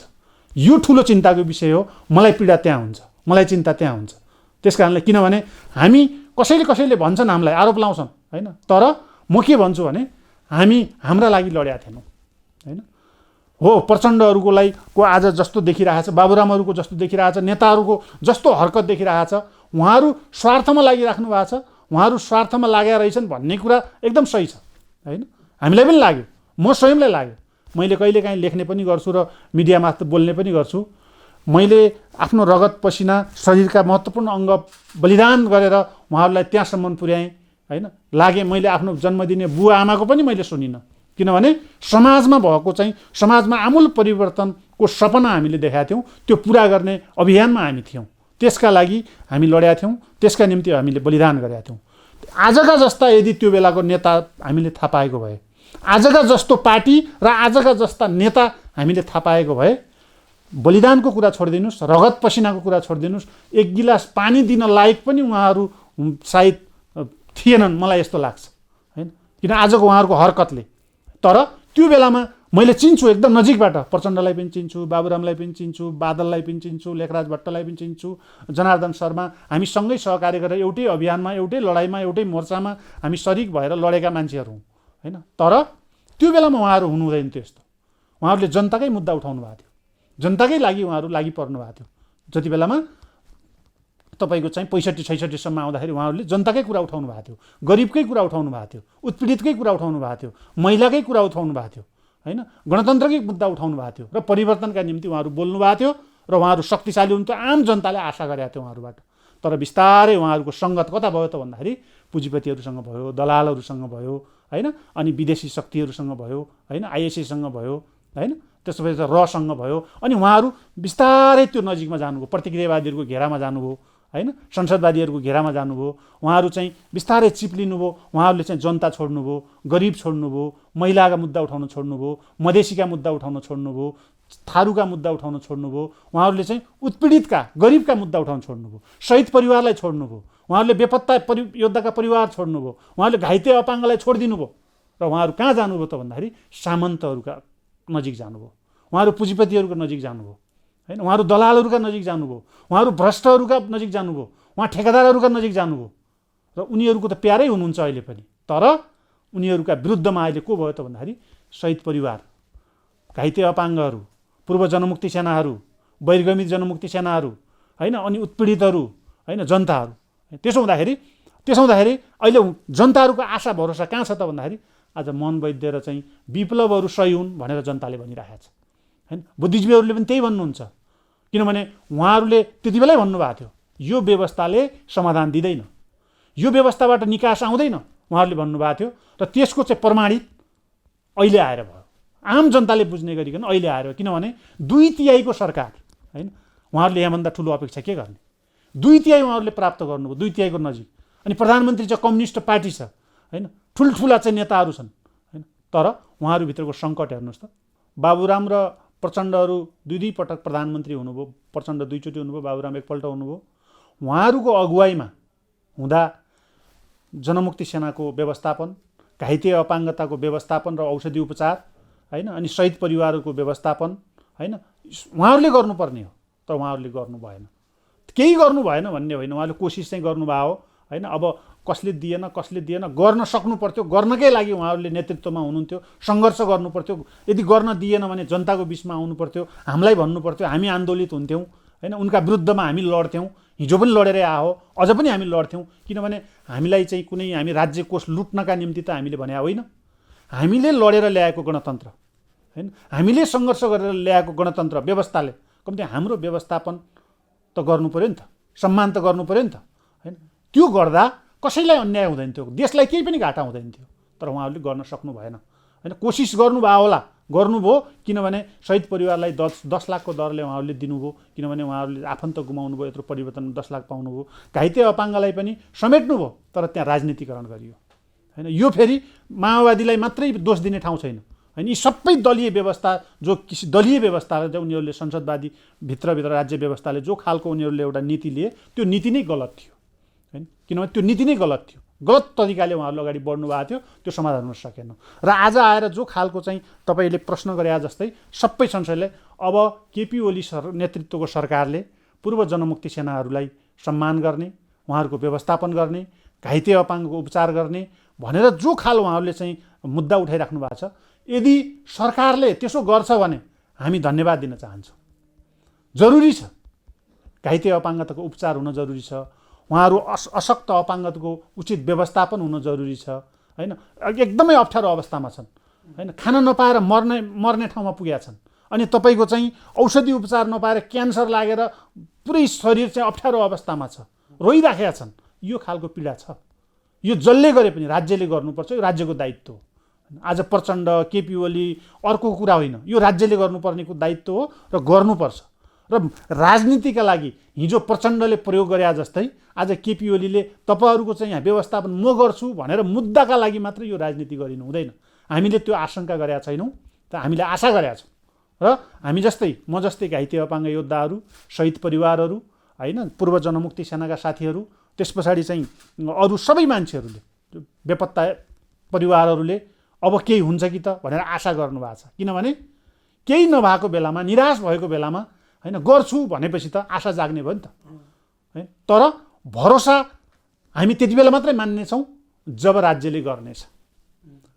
यो ठुलो चिन्ताको विषय हो। मलाई पीडा त्यहाँ हुन्छ, मलाई चिन्ता त्यहाँ हुन्छ। त्यस कारणले किनभने हामी कसैले भन्छन्, हामीलाई आरोप लाउँछन् होइन, तर म के भन्छु भने हामी हाम्रा लागि लडेका थिएनौँ होइन। हो प्रचण्डहरूको को आज जस्तो देखिरहेछ, बाबुरामहरूको जस्तो देखिरहेछ, नेताहरूको जस्तो हरकत देखिरहेछ, उहाँहरू स्वार्थमा लागिराख्नु भएको छ, उहाँहरू स्वार्थमा लागेका रहेछन् भन्ने कुरा एकदम सही छ होइन। हामीलाई पनि लाग्यो, म स्वयंलाई लाग्यो। मैले कहिलेकाहीँ लेख्ने पनि गर्छु र मिडिया मार्फत बोल्ने पनि गर्छु। मैले आफ्नो रगत पसिना शरीरका महत्त्वपूर्ण अङ्ग बलिदान गरेर उहाँहरूलाई त्यहाँसम्म पुर्याएँ होइन। लागे मैले आफ्नो जन्म दिने बुवा आमाको पनि मैले सुनिनँ, किनभने समाजमा भएको चाहिँ समाजमा आमूल परिवर्तनको सपना हामीले देखाएको थियौँ, त्यो पुरा गर्ने अभियानमा हामी थियौँ, त्यसका लागि हामी लडेका थियौँ, त्यसका निम्ति हामीले बलिदान गरेका थियौँ। आजका जस्ता यदि त्यो बेलाको नेता हामीले थाहा पाएको भए, आजका जस्तो पार्टी र आजका जस्ता नेता हामीले थाहा पाएको भए, बलिदानको कुरा छोडिदिनुहोस्, रगत पसिनाको कुरा छोडिदिनुहोस्, एक गिलास पानी दिन लायक पनि उहाँहरू सायद थिएनन्, मलाई यस्तो लाग्छ होइन। किन आजको उहाँहरूको हरकतले। तर त्यो बेलामा मैले चिन्छु एकदम नजिकबाट, प्रचण्डलाई पनि चिन्छु, बाबुरामलाई पनि चिन्छु, बादललाई पनि चिन्छु, लेखराज भट्टलाई पनि चिन्छु, जनार्दन शर्मा, हामी सँगै सहकार्य गरेर एउटै अभियानमा, एउटै लडाइँमा, एउटै मोर्चामा हामी सरिक भएर लडेका मान्छेहरू हौँ होइन। तर त्यो बेलामा उहाँहरू हुनुहुँदैन त्यस्तो, उहाँहरूले जनताकै मुद्दा उठाउनु भएको थियो जनताकै लागि उहाँहरू लागि पर्नु भएको थियो। जति बेलामा तपाईँको चाहिँ 65-66 सम्म आउँदाखेरि उहाँहरूले जनताकै कुरा उठाउनु भएको थियो, गरिबकै कुरा उठाउनु भएको थियो, उत्पीडितकै कुरा उठाउनु भएको थियो, महिलाकै कुरा उठाउनु भएको थियो, होइन, गणतन्त्रकै मुद्दा उठाउनु भएको थियो र परिवर्तनका निम्ति उहाँहरू बोल्नु भएको थियो र उहाँहरू शक्तिशाली हुनुहुन्थ्यो। आम जनताले आशा गरेका थियो उहाँहरूबाट। तर बिस्तारै उहाँहरूको सङ्गत कता भयो त भन्दाखेरि पुँजीपतिहरूसँग भयो, दलालहरूसँग भयो, होइन, अनि विदेशी शक्तिहरूसँग भयो, होइन, आइएसआईसँग भयो, होइन, त्यसपछि रसँग भयो। अनि उहाँहरू बिस्तारै त्यो नजिकमा जानुभयो, प्रतिक्रियावादीहरूको घेरामा जानुभयो, होइन, संसदवादीहरूको घेरामा जानुभयो। उहाँहरू चाहिँ बिस्तारै चिप्लिनुभयो। उहाँहरूले चाहिँ जनता छोड्नुभयो, गरिब छोड्नुभयो, महिलाका मुद्दा उठाउन छोड्नुभयो, मधेसीका मुद्दा उठाउन छोड्नुभयो, थारूका मुद्दा उठाउन छोड्नुभयो। उहाँहरूले चाहिँ उत्पीडितका गरिबका मुद्दा उठाउन छोड्नुभयो, शहीद परिवारलाई छोड्नुभयो, उहाँहरूले बेपत्ता योद्धाका परिवार छोड्नुभयो, उहाँहरूले घाइते अपाङ्गलाई छोडिदिनु भयो। र उहाँहरू कहाँ जानुभयो त भन्दाखेरि सामन्तहरूका नजिक जानुभयो, उहाँहरू पुँजीपतिहरूको नजिक जानुभयो, होइन, उहाँहरू दलालहरूका नजिक जानुभयो, उहाँहरू भ्रष्टहरूका नजिक जानुभयो, उहाँ ठेकेदारहरूका नजिक जानुभयो। र उनीहरूको त प्यारै हुनुहुन्छ अहिले पनि। तर उनीहरूका विरुद्धमा अहिले को भयो त भन्दाखेरि शहीद परिवार, घाइते अपाङ्गहरू, पूर्व जनमुक्ति सेनाहरू, बहिर्गमित जनमुक्ति सेनाहरू, होइन, अनि उत्पीडितहरू, होइन, जनताहरू। त्यसो हुँदाखेरि अहिले जनताहरूको आशा भरोसा कहाँ छ त भन्दाखेरि आज मन वैद्य र चाहिँ विप्लवहरू सही हुन् भनेर जनताले भनिरहेको छ, होइन। बुद्धिजीवीहरूले पनि त्यही भन्नुहुन्छ, किनभने उहाँहरूले त्यति बेलै भन्नुभएको थियो यो व्यवस्थाले समाधान दिँदैन, यो व्यवस्थाबाट निकास आउँदैन उहाँहरूले भन्नुभएको थियो। र त्यसको चाहिँ प्रमाणित अहिले आएर भयो, आम जनताले बुझ्ने गरिकन अहिले आएर भयो। किनभने 2/3 सरकार, होइन, उहाँहरूले यहाँभन्दा ठुलो अपेक्षा के गर्ने? 2/3 उहाँहरूले प्राप्त गर्नुभयो, 2/3 नजिक। अनि प्रधानमन्त्री चाहिँ कम्युनिस्ट पार्टी छ, होइन, ठुल्ठुला चाहिँ नेताहरू छन्, होइन। तर उहाँहरूभित्रको सङ्कट हेर्नुहोस् त। बाबुराम र प्रचण्डहरू दुई पटक प्रधानमन्त्री हुनुभयो, प्रचण्ड 2 चोटि हुनुभयो, बाबुराम एकपल्ट हुनुभयो। उहाँहरूको अगुवाईमा हुँदा जनमुक्ति सेनाको व्यवस्थापन, घाइते अपाङ्गताको व्यवस्थापन र औषधि उपचार, होइन, अनि शहीद परिवारहरूको व्यवस्थापन, होइन, उहाँहरूले गर्नुपर्ने हो। तर उहाँहरूले गर्नु भएन, केही गर्नु भएन भन्ने होइन, उहाँले कोसिस चाहिँ गर्नुभयो, होइन। अब कसले दिएन गर्न सक्नु पर्थ्यो, गर्नकै लागि उहाँहरूले नेतृत्वमा हुनुहुन्थ्यो, सङ्घर्ष गर्नु पर्थ्यो। यदि गर्न दिएन भने जनताको बिचमा आउनु पर्थ्यो, हामीलाई भन्नु पर्थ्यो, हामी आन्दोलित हुन्थ्यौँ, होइन। उनका विरुद्धमा हामी लड्थ्यौँ, हिजो पनि लडेरै आयो, अझ पनि हामी लड्थ्यौँ। किनभने हामीलाई चाहिँ कुनै हामी राज्य कोष लुट्नका निम्ति त हामीले भने होइन, हामीले लडेर ल्याएको गणतन्त्र, होइन, हामीले सङ्घर्ष गरेर ल्याएको गणतन्त्र व्यवस्थाले कम्ती हाम्रो व्यवस्थापन त गर्नु पऱ्यो नि त, सम्मान त गर्नु पऱ्यो नि त, होइन। त्यो गर्दा कसैलाई अन्याय हुँदैन थियो, देशलाई केही पनि घाटा हुँदैन थियो। तर उहाँहरूले गर्न सक्नु भएन, होइन। कोसिस गर्नुभयो होला, गर्नुभयो, किनभने शहीद परिवारलाई 10 लाखको दरले उहाँहरूले दिनुभयो, किनभने उहाँहरूले आफन्त गुमाउनु भयो, यत्रो परिवर्तन 10 लाख पाउनुभयो। घाइते अपाङ्गलाई पनि समेट्नुभयो, तर त्यहाँ राजनीतिकरण गरियो, होइन। यो फेरि माओवादीलाई मात्रै दोष दिने ठाउँ छैन, होइन। यी सबै दलीय व्यवस्था, जो दलीय व्यवस्थाले चाहिँ उनीहरूले संसदवादी भित्र राज्य व्यवस्थाले जो खालको उनीहरूले एउटा नीति लिए, त्यो नीति नै गलत थियो, होइन। किनभने त्यो नीति नै गलत थियो, गलत तरिकाले उहाँहरूले अगाडि बढ्नु भएको थियो, त्यो समाधान हुन सकेन। र आज आएर जो खालको चाहिँ तपाईँले प्रश्न गरे जस्तै सबै संसदले अब केपी ओली नेतृत्वको सरकारले पूर्व जनमुक्ति सेनाहरूलाई सम्मान गर्ने, उहाँहरूको व्यवस्थापन गर्ने, घाइते अपाङ्गको उपचार गर्ने भनेर जो खाल उहाँहरूले चाहिँ मुद्दा उठाइराख्नु भएको छ, यदि सरकारले त्यसो गर्छ भने हामी धन्यवाद दिन चाहन्छौँ। जरुरी छ, घाइते अपाङ्गताको उपचार हुन जरुरी छ, उहाँहरू अशक्त अपाङ्गताको उचित व्यवस्थापन हुन जरुरी छ, होइन। एकदमै अप्ठ्यारो अवस्थामा छन्, होइन, खान नपाएर मर्ने ठाउँमा पुगेका छन्। अनि तपाईँको चाहिँ औषधि उपचार नपाएर क्यान्सर लागेर पुरै शरीर चाहिँ अप्ठ्यारो अवस्थामा छ, रोइराखेका छन्। यो खालको पीडा छ, यो जसले गरे पनि राज्यले गर्नुपर्छ, यो राज्यको दायित्व हो। आज प्रचण्ड, केपी ओली अर्को कुरा होइन, यो राज्यले गर्नुपर्नेको दायित्व हो र गर्नुपर्छ। र राजनीतिका लागि हिजो प्रचण्डले प्रयोग गरे जस्तै आज केपी ओलीले तपाईँहरूको चाहिँ यहाँ व्यवस्थापन म गर्छु भनेर मुद्दाका लागि मात्र यो राजनीति गरिनु हुँदैन। हामीले त्यो आशंका गरेका छैनौँ, त हामीले आशा गरेका छौँ। र हामी जस्तै, म जस्तै घाइते अपाङ्ग योद्धाहरू, शहीद परिवारहरू, होइन, पूर्व जनमुक्ति सेनाका साथीहरू, त्यस पछाडि चाहिँ अरू सबै मान्छेहरूले, बेपत्ता परिवारहरूले अब केही हुन्छ कि त भनेर आशा गर्नुभएको छ। किनभने केही नभएको बेलामा, निराश भएको बेलामा, होइन, गर्छु भनेपछि त आशा जाग्ने भयो नि त, है। तर भरोसा हामी त्यति बेला मात्रै मान्नेछौँ जब राज्यले गर्नेछ,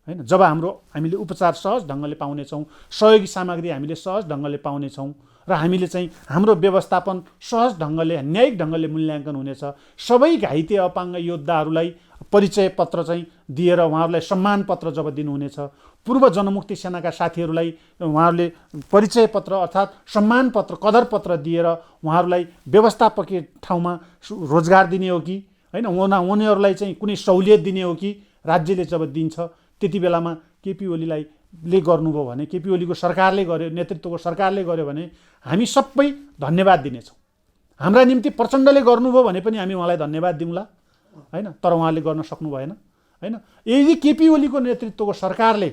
होइन। जब हामीले उपचार सहज ढङ्गले पाउनेछौँ, सहयोगी सामग्री हामीले सहज ढङ्गले पाउनेछौँ, र हामीले चाहिँ हाम्रो व्यवस्थापन सहज ढङ्गले न्यायिक ढङ्गले मूल्याङ्कन हुनेछ। सबै घाइते अपाङ्ग योद्धाहरूलाई परिचय पत्र चाहिँ दिएर उहाँहरूलाई सम्मान पत्र जब दिनुहुनेछ, पूर्व जनमुक्ति सेनाका साथीहरूलाई उहाँहरूले परिचय पत्र अर्थात् सम्मान पत्र कदर पत्र दिएर उहाँहरूलाई व्यवस्थापकीय ठाउँमा रोजगार दिने हो कि होइन, उनीहरूलाई चाहिँ कुनै सहुलियत दिने हो कि राज्यले जब दिन्छ त्यति बेलामा केपी ओलीले गर्नुभयो भने, केपी ओलीको सरकारले गर्यो, नेतृत्वको सरकारले गर्यो भने हामी सबै धन्यवाद दिनेछौँ। हाम्रा निम्ति प्रचण्डले गर्नुभयो भने पनि हामी उहाँलाई धन्यवाद दिउँला होइन, तर उहाँले गर्न सक्नु भएन होइन। यदि केपी ओलीको नेतृत्वको सरकारले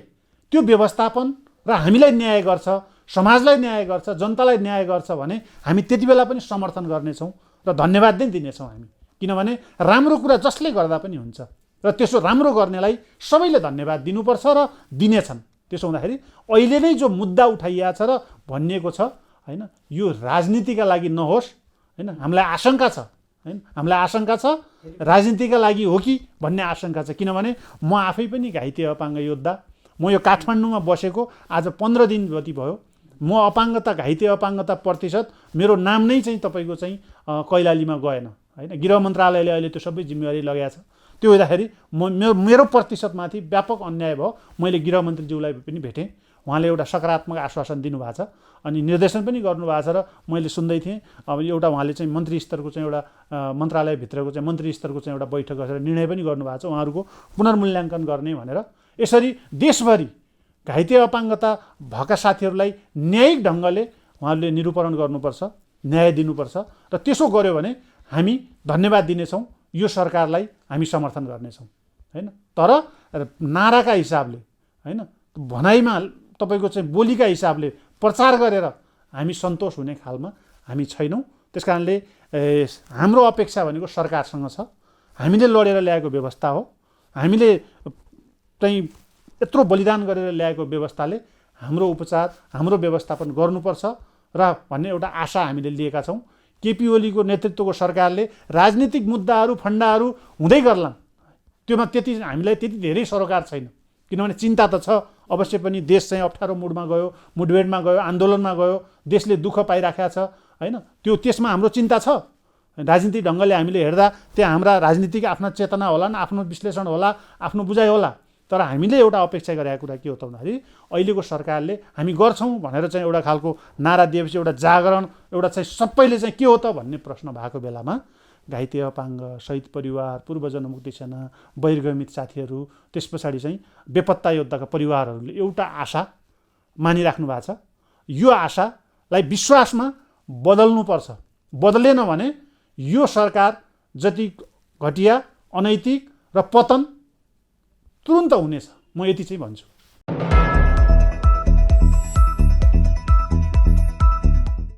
त्यो व्यवस्थापन र हामीलाई न्याय गर्छ, समाजलाई न्याय गर्छ, जनतालाई न्याय गर्छ भने हामी त्यति बेला पनि समर्थन गर्नेछौँ र धन्यवाद नै दिनेछौँ हामी। किनभने राम्रो कुरा जसले गर्दा पनि हुन्छ र त्यसो राम्रो गर्नेलाई सबैले धन्यवाद दिनुपर्छ र दिनेछन्। त्यसो हुँदाखेरि अहिले नै जो मुद्दा उठाइएको छ र भनिएको छ होइन, यो राजनीतिका लागि नहोस् होइन, हामीलाई आशंका छ होइन, हामीलाई आशंका छ राजनीतिका लागि हो कि भन्ने आशंका छ। किनभने म आफै पनि घाइते अपाङ्ग योद्धा, म यो काठमाडौँमा बसेको आज 15 दिन जति भयो। म अपाङ्गता घाइते अपाङ्गता प्रतिशत मेरो नाम नै चाहिँ तपाईँको चाहिँ कैलालीमा गएन होइन, गृह मन्त्रालयले अहिले त्यो सबै जिम्मेवारी लगाएको छ। त्यो हुँदाखेरि मेरो प्रतिशतमाथि व्यापक अन्याय भयो। मैले गृहमन्त्रीज्यूलाई पनि भेटेँ, उहाँले एउटा सकारात्मक आश्वासन दिनुभएको छ अनि निर्देशन पनि गर्नुभएको छ र मैले सुन्दै थिएँ। अब एउटा उहाँले चाहिँ मन्त्री स्तरको चाहिँ एउटा मन्त्रालयभित्रको चाहिँ मन्त्री स्तरको चाहिँ एउटा बैठक गरेर निर्णय पनि गर्नुभएको छ उहाँहरूको पुनर्मूल्याङ्कन गर्ने भनेर। यसरी देशभरि घाइते अपाङ्गता भएका साथीहरूलाई न्यायिक ढङ्गले उहाँहरूले निरूपण गर्नुपर्छ, न्याय दिनुपर्छ र त्यसो गर्यो भने हामी धन्यवाद दिनेछौँ, यो सरकारलाई हामी समर्थन गर्नेछौँ होइन। तर नाराका हिसाबले होइन, भनाइमा तपाईँको चाहिँ बोलीका हिसाबले प्रचार गरेर हामी सन्तोष हुने खालमा हामी छैनौँ। त्यस कारणले हाम्रो अपेक्षा भनेको सरकारसँग छ। हामीले लडेर ल्याएको व्यवस्था हो, हामीले चाहिँ यत्रो बलिदान गरेर ल्याएको व्यवस्थाले हाम्रो उपचार हाम्रो व्यवस्थापन गर्नुपर्छ र भन्ने एउटा आशा हामीले लिएका छौँ। केपी ओलीको नेतृत्वको सरकारले राजनीतिक मुद्दाहरू फन्डाहरू हुँदै गर्लान्, त्योमा त्यति हामीलाई त्यति धेरै सरोकार छैन। किनभने चिन्ता त छ अवश्य पनि, देश चाहिँ अप्ठ्यारो मुडमा गयो, मुठभेडमा गयो, आन्दोलनमा गयो, देशले दुःख पाइराखेको छ होइन। त्यसमा हाम्रो चिन्ता छ। राजनीतिक ढङ्गले हामीले हेर्दा त्यहाँ हाम्रा राजनीतिक आफ्ना चेतना होलान्, आफ्नो विश्लेषण होला, आफ्नो बुझाइ होला। तर हामीले एउटा अपेक्षा गरेको कुरा के हो त भन्दाखेरि अहिलेको सरकारले हामी गर्छौँ भनेर चाहिँ एउटा खालको नारा दिएपछि एउटा जागरण, एउटा चाहिँ सबैले चाहिँ के हो त भन्ने प्रश्न भएको बेलामा घाइते अपाङ्ग, शहीद परिवार, पूर्व जनमुक्ति सेना, बहिर्गमित साथीहरू, त्यस पछाडि चाहिँ बेपत्ता योद्धाका परिवारहरूले एउटा आशा मानिराख्नु भएको छ। यो आशालाई विश्वासमा बदल्नुपर्छ। बदलेन भने यो सरकार जति घटिया, अनैतिक र पतन तुरुन्त हुनेछ, म यति चाहिँ भन्छु।